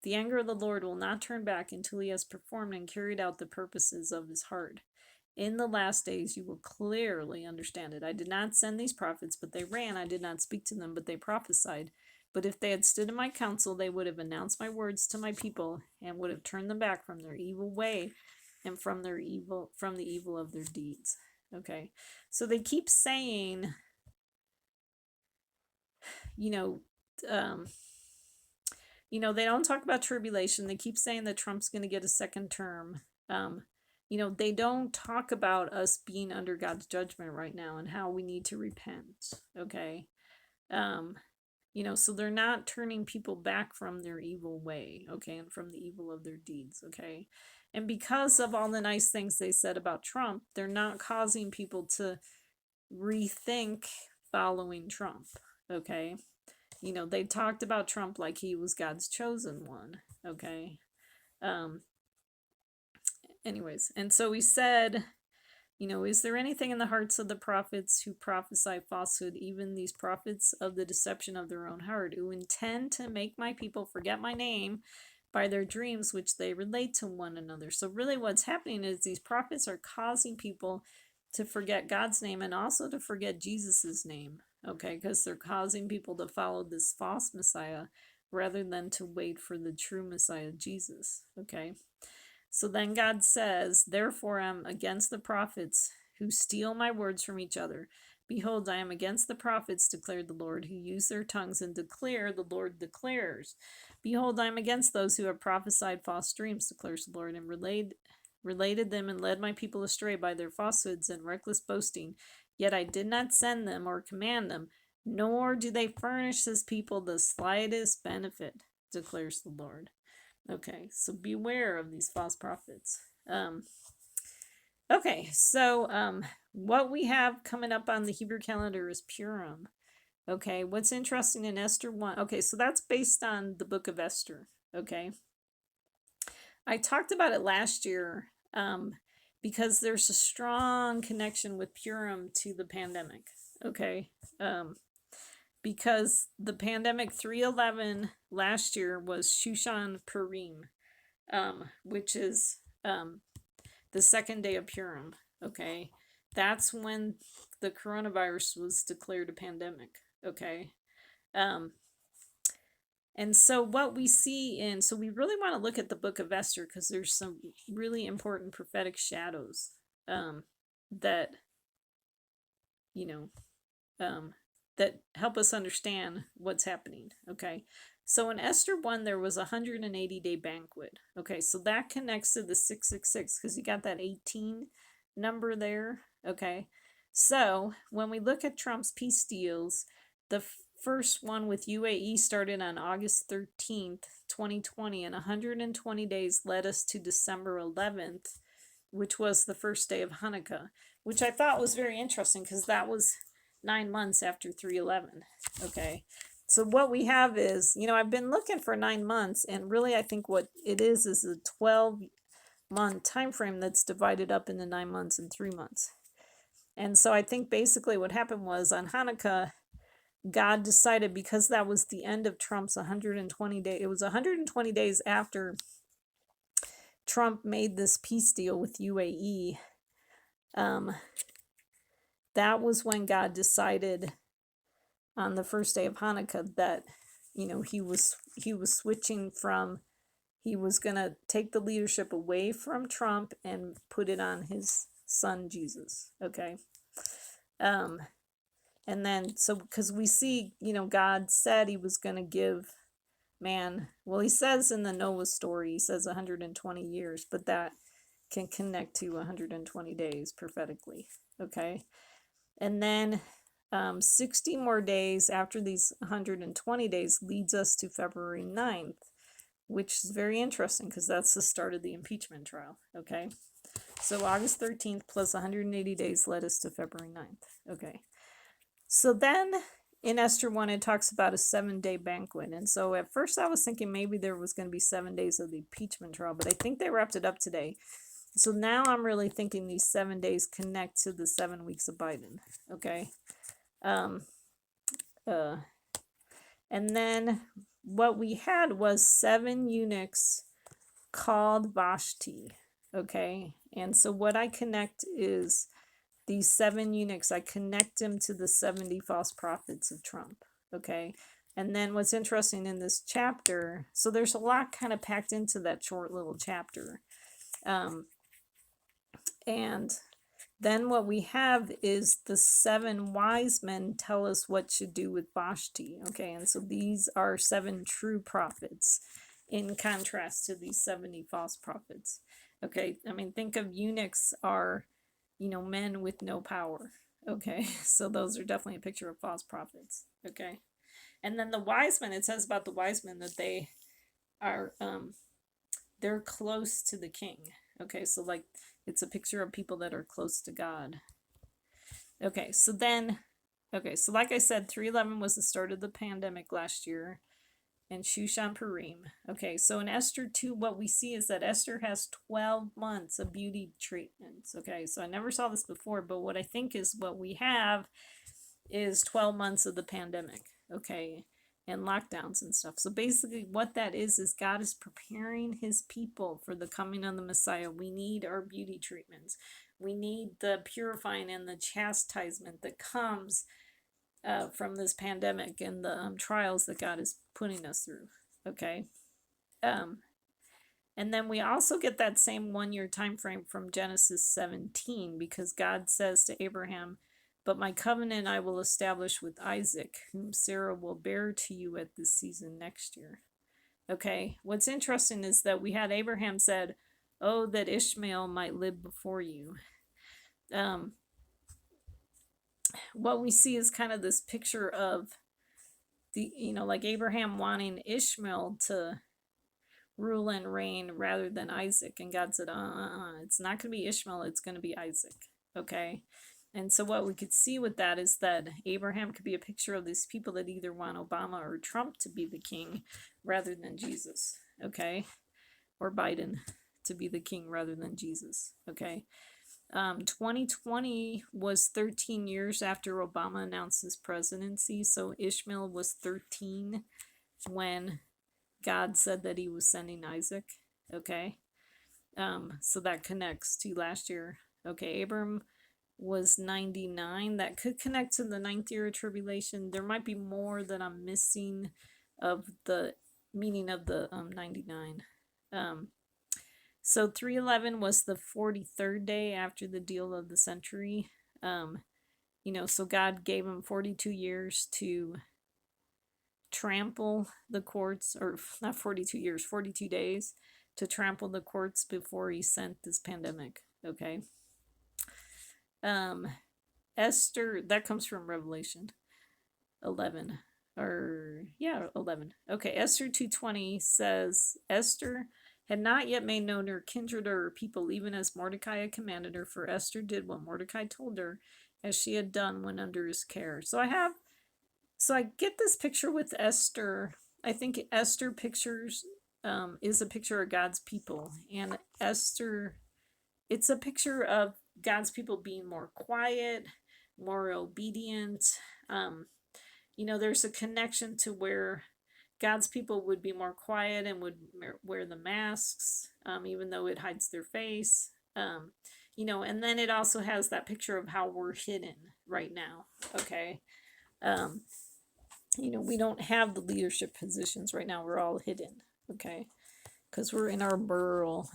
S1: The anger of the Lord will not turn back until he has performed and carried out the purposes of his heart. In the last days you will clearly understand it. I did not send these prophets, but they ran. I did not speak to them, but they prophesied. But if they had stood in my counsel, they would have announced my words to my people and would have turned them back from their evil way and from the evil of their deeds. Okay, so they keep saying, they don't talk about tribulation. They keep saying that Trump's going to get a second term. They don't talk about us being under God's judgment right now and how we need to repent. Okay. So they're not turning people back from their evil way, okay, and from the evil of their deeds, okay. And because of all the nice things they said about Trump, they're not causing people to rethink following Trump, okay. They talked about Trump like he was God's chosen one, okay. Anyways, and so we said, is there anything in the hearts of the prophets who prophesy falsehood, even these prophets of the deception of their own heart, who intend to make my people forget my name by their dreams which they relate to one another? So really what's happening is these prophets are causing people to forget God's name and also to forget Jesus's name, okay, because they're causing people to follow this false Messiah rather than to wait for the true Messiah, Jesus, okay. So then God says, therefore I am against the prophets who steal my words from each other. Behold, I am against the prophets, declared the Lord, who use their tongues and declare, the Lord declares. Behold, I am against those who have prophesied false dreams, declares the Lord, and related them and led my people astray by their falsehoods and reckless boasting. Yet I did not send them or command them, nor do they furnish this people the slightest benefit, declares the Lord. Okay, so beware of these false prophets. Okay, so what we have coming up on the Hebrew calendar is Purim. Okay, what's interesting in Esther 1? Okay, so that's based on the book of Esther. Okay, I talked about it last year because there's a strong connection with Purim to the pandemic. Okay, because the pandemic 311 last year was Shushan Purim, which is the second day of Purim. Okay, that's when the coronavirus was declared a pandemic. Okay, and so what we see so we really want to look at the book of Esther because there's some really important prophetic shadows that you know that help us understand what's happening. Okay, so in Esther 1 there was a 180-day banquet. Okay, so that connects to the 666 because you got that 18 number there. Okay, so when we look at Trump's peace deals, the first one with UAE started on August 13th, 2020, and 120 days led us to December 11th, which was the first day of Hanukkah, which I thought was very interesting because that was 9 months after 311. Okay, so what we have is, I've been looking for 9 months, and really I think what it is a 12-month time frame that's divided up into 9 months and 3 months. And so I think basically what happened was on Hanukkah, God decided, because that was the end of Trump's 120 day, it was 120 days after Trump made this peace deal with UAE. That was when God decided on the first day of Hanukkah that, he was switching from, he was going to take the leadership away from Trump and put it on his son, Jesus. Okay. And then, so, because we see, God said he was going to give man, well, he says in the Noah story, he says 120 years, but that can connect to 120 days prophetically. Okay. And then 60 more days after these 120 days leads us to February 9th, which is very interesting because that's the start of the impeachment trial. Okay. So August 13th plus 180 days led us to February 9th. Okay. So then in Esther 1, it talks about a 7-day banquet. And so at first I was thinking maybe there was going to be 7 days of the impeachment trial, but I think they wrapped it up today. So now I'm really thinking these 7 days connect to the 7 weeks of Biden. Okay. And then what we had was 7 eunuchs called Vashti. Okay. And so what I connect is these 7 eunuchs, I connect them to the 70 false prophets of Trump. Okay. And then what's interesting in this chapter, so there's a lot kind of packed into that short little chapter. And then what we have is the 7 wise men tell us what to do with Vashti. Okay. And so these are 7 true prophets in contrast to these 70 false prophets. Okay. I mean, think of eunuchs are, men with no power. Okay. So those are definitely a picture of false prophets. Okay. And then the wise men, it says about the wise men that they are, they're close to the king. Okay. So like it's a picture of people that are close to God. Okay. So then, so like I said, 311 was the start of the pandemic last year. And Shushan Purim. Okay, so in Esther 2, what we see is that Esther has 12 months of beauty treatments. Okay, so I never saw this before, but what I think is what we have is 12 months of the pandemic. Okay, and lockdowns and stuff. So basically what that is God is preparing his people for the coming of the Messiah. We need our beauty treatments. We need the purifying and the chastisement that comes from this pandemic and the trials that God is putting us through. Okay. And then we also get that same 1-year time frame from Genesis 17, because God says to Abraham, "But my covenant I will establish with Isaac, whom Sarah will bear to you at this season next year." Okay. What's interesting is that we had Abraham said, "Oh, that Ishmael might live before you." what we see is kind of this picture of the, like Abraham wanting Ishmael to rule and reign rather than Isaac. And God said, it's not going to be Ishmael, it's going to be Isaac. Okay. And so what we could see with that is that Abraham could be a picture of these people that either want Obama or Trump to be the king rather than Jesus. Okay. Or Biden to be the king rather than Jesus. Okay. 2020 was 13 years after Obama announced his presidency. So Ishmael was 13 when God said that he was sending Isaac. Okay. So that connects to last year. Okay. Abram was 99. That could connect to the 9th year of tribulation. There might be more that I'm missing of the meaning of the 99. So 311 was the 43rd day after the deal of the century. So God gave him 42 years to trample the courts, or not 42 years, 42 days to trample the courts before he sent this pandemic. Okay. Esther, that comes from Revelation 11. 11. Okay, Esther 2:20 says, Esther had not yet made known her kindred or her people, even as Mordecai had commanded her, for Esther did what Mordecai told her, as she had done when under his care. So I get this picture with Esther. I think Esther pictures is a picture of God's people, and Esther, it's a picture of God's people being more quiet, more obedient. There's a connection to where God's people would be more quiet and would wear the masks, even though it hides their face. And then it also has that picture of how we're hidden right now. Okay. We don't have the leadership positions right now. We're all hidden. Okay. Because we're in our burrow,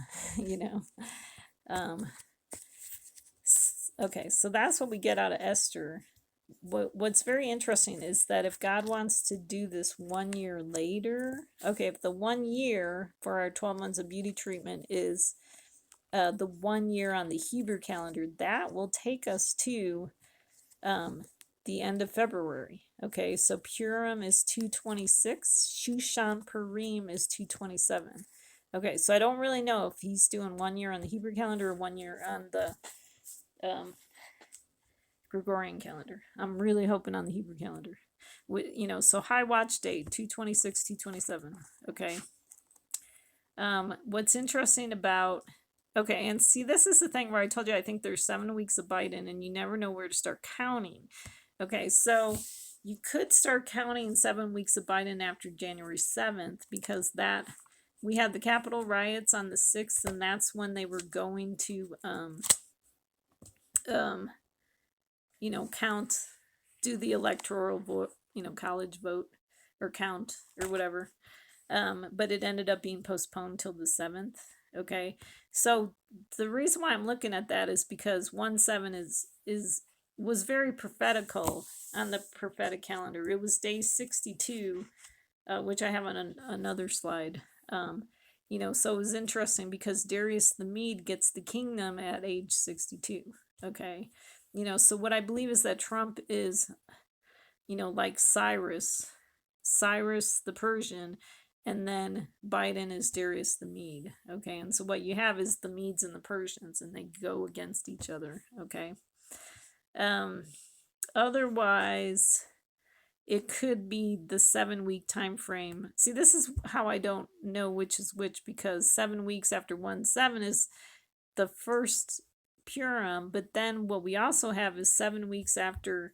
S1: Okay, so that's what we get out of Esther. What's very interesting is that if God wants to do this 1 year later, okay, if the 1 year for our 12 months of beauty treatment is the 1 year on the Hebrew calendar, that will take us to the end of February. Okay, so Purim is 226, Shushan Purim is 227. Okay, so I don't really know if he's doing 1 year on the Hebrew calendar or 1 year on the Gregorian calendar. I'm really hoping on the Hebrew calendar. So high watch date 226, 227. Okay. What's interesting about and see, this is the thing where I told you I think there's 7 weeks of Biden and you never know where to start counting. Okay, so you could start counting 7 weeks of Biden after January 7th, because we had the Capitol riots on the 6th, and that's when they were going to count, do the electoral vote, college vote or count or whatever. But it ended up being postponed till the 7th. Okay, so the reason why I'm looking at that is because 1/7 was very prophetical on the prophetic calendar. It was day 62, which I have on another slide. So it was interesting because Darius the Mede gets the kingdom at age 62. Okay, so what I believe is that Trump is, like Cyrus the Persian, and then Biden is Darius the Mede. Okay, and so what you have is the Medes and the Persians, and they go against each other. Okay. Otherwise, it could be the 7 week time frame. See, this is how I don't know which is which, because 7 weeks after 1/7 is the first Purim, but then what we also have is 7 weeks after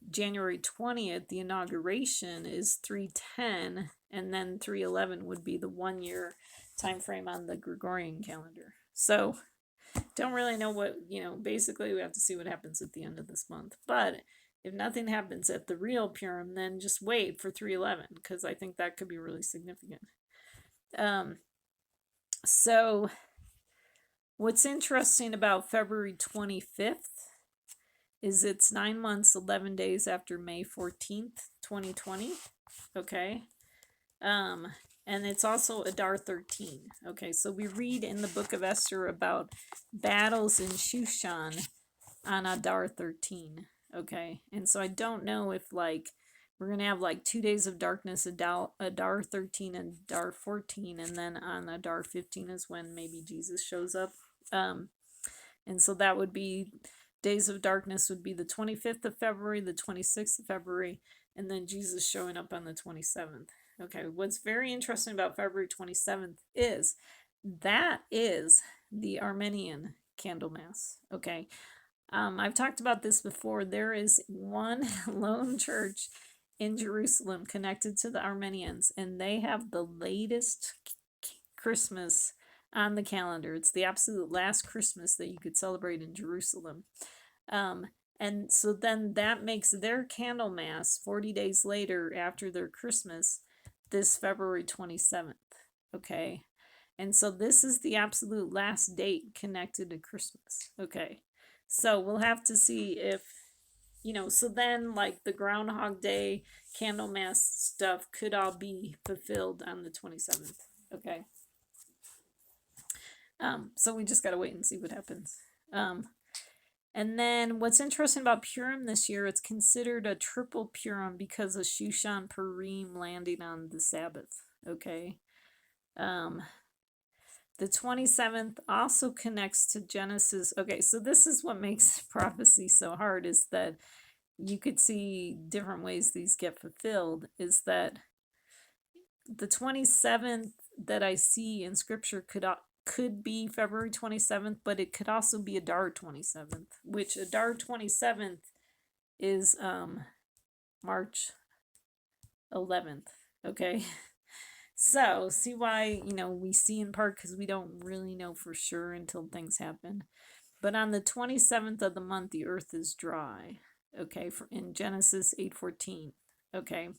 S1: January 20th, the inauguration is 3/10, and then 3/11 would be the 1 year time frame on the Gregorian calendar. So don't really know what, basically we have to see what happens at the end of this month. But if nothing happens at the real Purim, then just wait for 3/11, because I think that could be really significant. So what's interesting about February 25th is it's 9 months, 11 days after May 14th, 2020. Okay. And it's also Adar 13. Okay, so we read in the book of Esther about battles in Shushan on Adar 13. Okay, and so I don't know if like we're gonna have like 2 days of darkness, Adar 13 and Adar 14, and then on Adar 15 is when maybe Jesus shows up. Um, and so that would be days of darkness would be the 25th of February, the 26th of February, and then Jesus showing up on the 27th. Okay, what's very interesting about February 27th is that is the Armenian Candlemas. Okay, I've talked about this before. There is one lone church in Jerusalem connected to the Armenians, and they have the latest Christmas on the calendar. It's the absolute last Christmas that you could celebrate in Jerusalem. Um, and so then that makes their Candlemas 40 days later after their Christmas, this February 27th. Okay. And so this is the absolute last date connected to Christmas. Okay. So we'll have to see if, so then like the Groundhog Day, Candlemas stuff could all be fulfilled on the 27th. Okay. So we just got to wait and see what happens. And then what's interesting about Purim this year, it's considered a triple Purim because of Shushan Purim landing on the Sabbath. Okay. The 27th also connects to Genesis. Okay, so this is what makes prophecy so hard, is that you could see different ways these get fulfilled, is that the 27th that I see in scripture could be February 27th, but it could also be Adar 27th, which Adar 27th is March 11th. Okay. So see why, we see in part because we don't really know for sure until things happen. But on the 27th of the month, the earth is dry. Okay, in Genesis 8:14. Okay.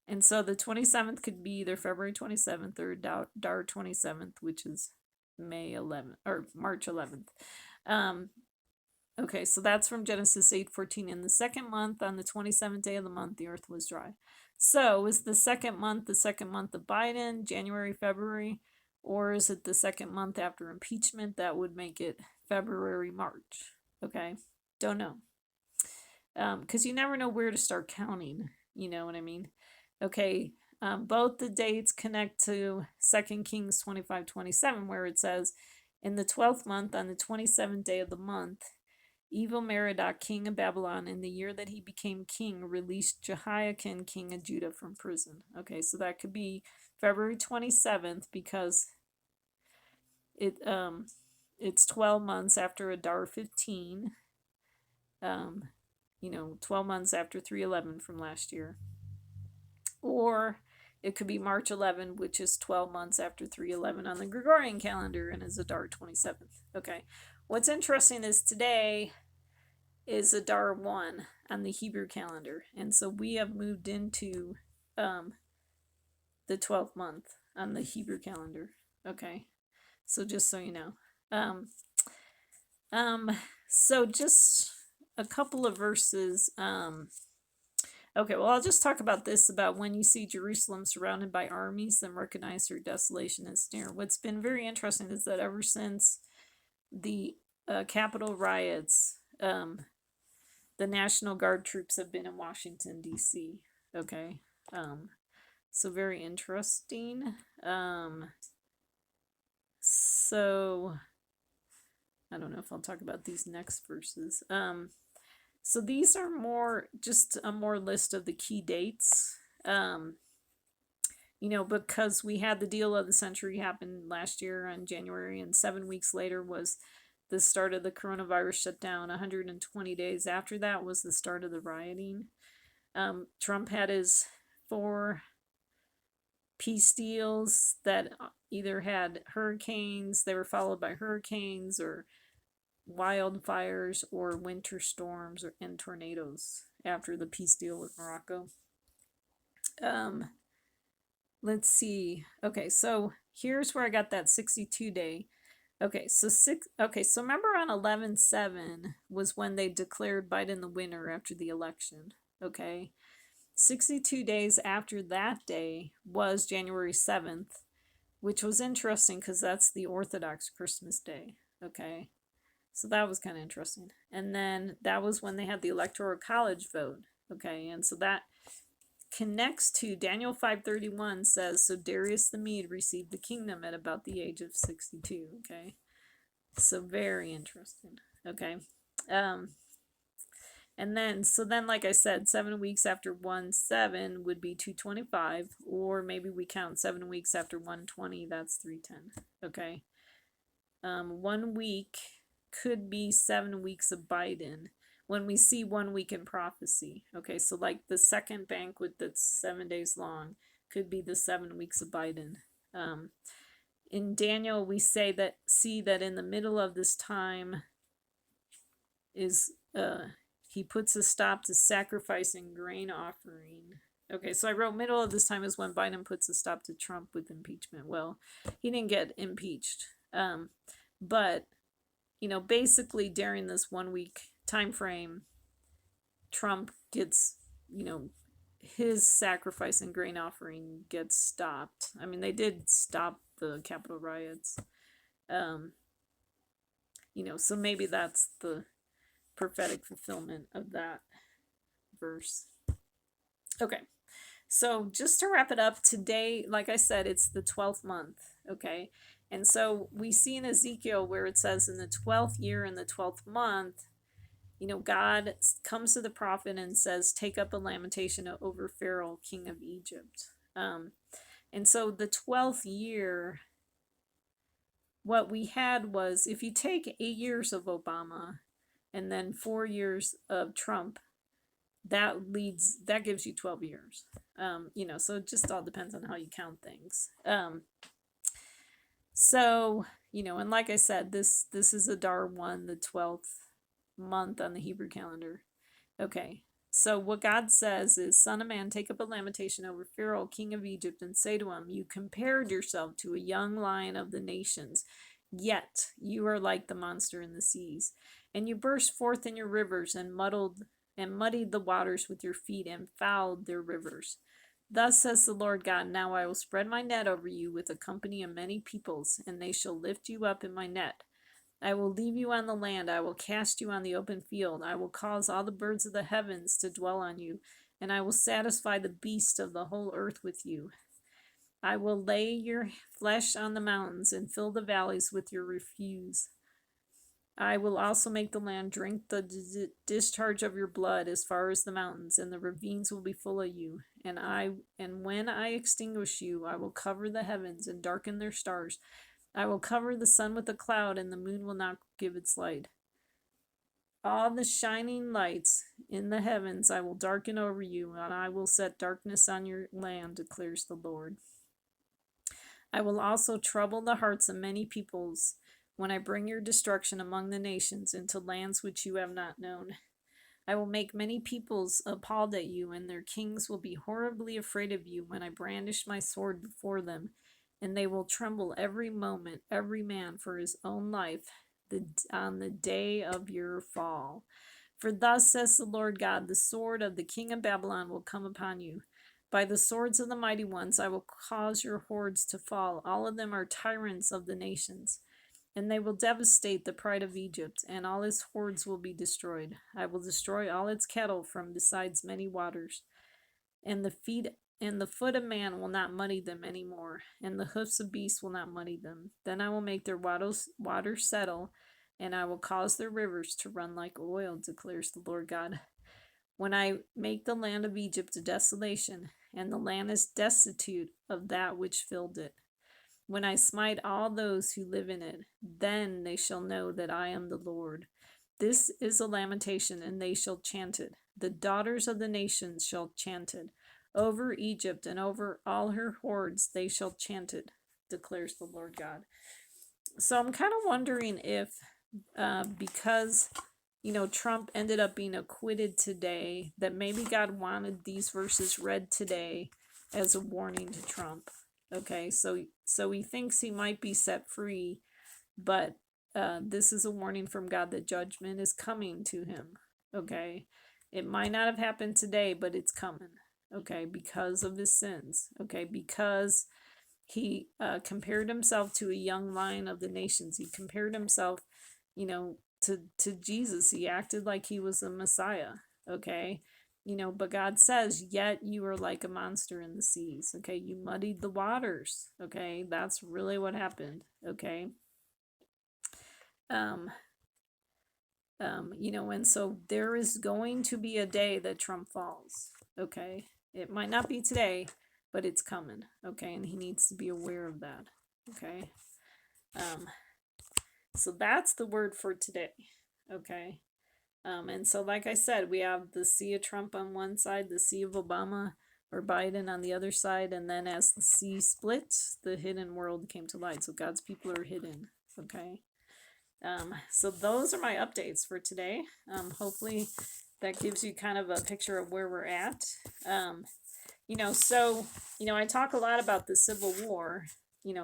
S1: And so the 27th could be either February 27th or Dar 27th, which is May 11th or March 11th. Okay, so that's from Genesis 8:14. In the second month, on the 27th day of the month, the earth was dry. So is the second month of Biden, January, February, or is it the second month after impeachment? That would make it February, March. Okay, don't know. Because you never know where to start counting. You know what I mean? Okay, both the dates connect to 2 Kings 25:27, where it says, in the 12th month, on the 27th day of the month, Evil Merodach, king of Babylon, in the year that he became king, released Jehoiakim, king of Judah, from prison. Okay, so that could be February 27th because it's 12 months after Adar 15. 12 months after 311 from last year. Or it could be March 11, which is 12 months after 311 on the Gregorian calendar and is Adar 27th. Okay. What's interesting is today is Adar 1 on the Hebrew calendar. And so we have moved into the 12th month on the Hebrew calendar. Okay. So just so you know. So just a couple of verses. Okay, well, I'll just talk about this, about when you see Jerusalem surrounded by armies, then recognize her desolation is near. What's been very interesting is that ever since the Capitol riots, the National Guard troops have been in Washington, D.C. Okay, so very interesting. So I don't know if I'll talk about these next verses. So these are just a more list of the key dates. Because we had the deal of the century happen last year in January, and 7 weeks later was the start of the coronavirus shutdown. 120 days after that was the start of the rioting. Trump had his 4 peace deals that either had hurricanes, they were followed by hurricanes or wildfires or winter storms and tornadoes after the peace deal with Morocco. Let's see. Okay, so here's where I got that 62 day. Okay, so remember on 11/7 was when they declared Biden the winner after the election. Okay. 62 days after that day was January 7th, which was interesting because that's the Orthodox Christmas day. Okay. So that was kind of interesting. And then that was when they had the electoral college vote. Okay, and so that connects to Daniel 5:31 says, so Darius the Mede received the kingdom at about the age of 62. Okay, so very interesting. Okay, and then like I said, 7 weeks after 1/7 would be 225, or maybe we count 7 weeks after 120, that's 310. Okay, 1 week could be 7 weeks of Biden when we see 1 week in prophecy. Okay, so like the second banquet that's 7 days long could be the 7 weeks of Biden. In Daniel, we see that in the middle of this time is he puts a stop to sacrificing grain offering. Okay, so I wrote middle of this time is when Biden puts a stop to Trump with impeachment. Well, he didn't get impeached. But basically during this 1 week time frame, Trump gets, his sacrifice and grain offering gets stopped. I mean, they did stop the Capitol riots. So maybe that's the prophetic fulfillment of that verse. Okay. So just to wrap it up, today, like I said, it's the 12th month. Okay. And so we see in Ezekiel where it says in the 12th year in the 12th month, God comes to the prophet and says, take up a lamentation over Pharaoh, king of Egypt. And so the 12th year, what we had was, if you take 8 years of Obama and then 4 years of Trump, that gives you 12 years. So it just all depends on how you count things. So, and like I said, this is Adar 1, the 12th month on the Hebrew calendar. Okay, so what God says is, Son of man, take up a lamentation over Pharaoh, king of Egypt, and say to him, you compared yourself to a young lion of the nations, yet you are like the monster in the seas. And you burst forth in your rivers and muddied the waters with your feet and fouled their rivers. Thus says the Lord God, now I will spread my net over you with a company of many peoples, and they shall lift you up in my net. I will leave you on the land, I will cast you on the open field, I will cause all the birds of the heavens to dwell on you, and I will satisfy the beasts of the whole earth with you. I will lay your flesh on the mountains and fill the valleys with your refuse. I will also make the land drink the discharge of your blood as far as the mountains, and the ravines will be full of you. And when I extinguish you, I will cover the heavens and darken their stars. I will cover the sun with a cloud, and the moon will not give its light. All the shining lights in the heavens I will darken over you, and I will set darkness on your land, declares the Lord. I will also trouble the hearts of many peoples when I bring your destruction among the nations into lands which you have not known. I will make many peoples appalled at you, and their kings will be horribly afraid of you when I brandish my sword before them, and they will tremble every moment, every man for his own life, on the day of your fall. For thus says the Lord God, the sword of the king of Babylon will come upon you. By the swords of the mighty ones I will cause your hordes to fall. All of them are tyrants of the nations. And they will devastate the pride of Egypt, and all its hordes will be destroyed. I will destroy all its cattle from besides many waters, and the foot of man will not muddy them any more, and the hoofs of beasts will not muddy them. Then I will make their waters settle, and I will cause their rivers to run like oil, declares the Lord God. When I make the land of Egypt a desolation, and the land is destitute of that which filled it. When I smite all those who live in it, then they shall know that I am the Lord. This is a lamentation, and they shall chant it. The daughters of the nations shall chant it. Over Egypt and over all her hordes they shall chant it, declares the Lord God. So I'm kind of wondering if, because, Trump ended up being acquitted today, that maybe God wanted these verses read today as a warning to Trump. Okay, so he thinks he might be set free, but this is a warning from God that judgment is coming to him. Okay, it might not have happened today, but it's coming. Okay, because of his sins. Okay, because he compared himself to a young lion of the nations. He compared himself, to Jesus. He acted like he was the Messiah. Okay. But God says, yet you are like a monster in the seas. Okay. You muddied the waters. Okay. That's really what happened. Okay. And so there is going to be a day that Trump falls. Okay. It might not be today, but it's coming. Okay. And he needs to be aware of that. Okay. So that's the word for today. Okay. And so, like I said, we have the sea of Trump on one side, the sea of Obama or Biden on the other side, and then as the sea split, the hidden world came to light. So God's people are hidden. Okay. So those are my updates for today. Hopefully that gives you kind of a picture of where we're at. I talk a lot about the Civil War,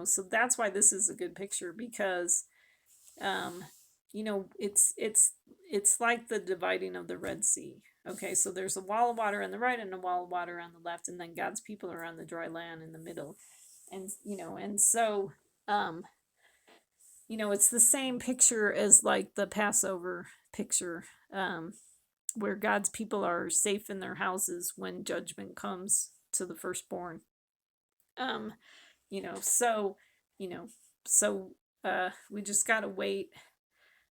S1: so that's why this is a good picture, because it's like the dividing of the Red Sea. Okay, so there's a wall of water on the right and a wall of water on the left, and then God's people are on the dry land in the middle. It's the same picture as like the Passover picture, where God's people are safe in their houses when judgment comes to the firstborn. Um, you know, so, you know, so we just gotta wait.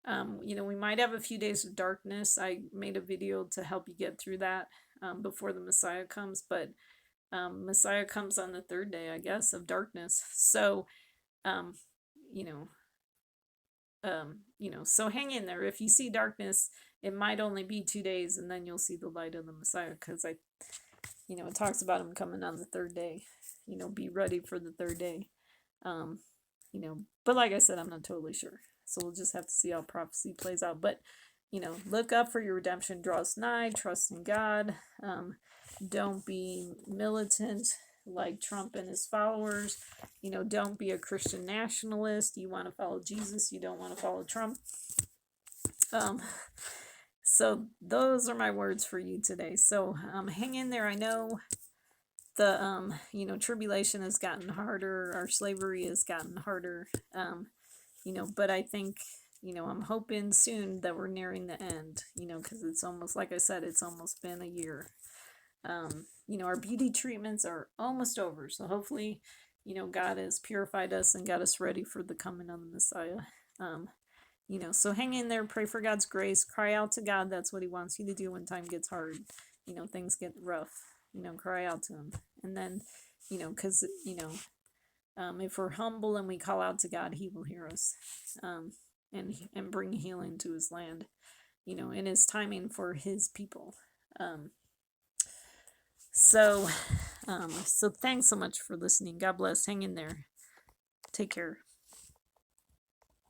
S1: We might have a few days of darkness. I made a video to help you get through that before the Messiah comes, but Messiah comes on the third day, I guess, of darkness. So, um, you know, so hang in there. If you see darkness, it might only be 2 days, and then you'll see the light of the Messiah, because it talks about him coming on the third day. Be ready for the third day. But like I said, I'm not totally sure. So we'll just have to see how prophecy plays out. But, look up for your redemption draws nigh, trust in God. Don't be militant like Trump and his followers. Don't be a Christian nationalist. You want to follow Jesus, you don't want to follow Trump. So those are my words for you today. So hang in there. I know the tribulation has gotten harder, our slavery has gotten harder, but I think I'm hoping soon that we're nearing the end, because it's almost, like I said, it's almost been a year. Our beauty treatments are almost over, so hopefully God has purified us and got us ready for the coming of the Messiah. So hang in there, pray for God's grace, cry out to God. That's what he wants you to do when time gets hard, things get rough. Cry out to him. And then, because, if we're humble and we call out to God, he will hear us, and bring healing to his land, in his timing for his people. So thanks so much for listening. God bless. Hang in there. Take care.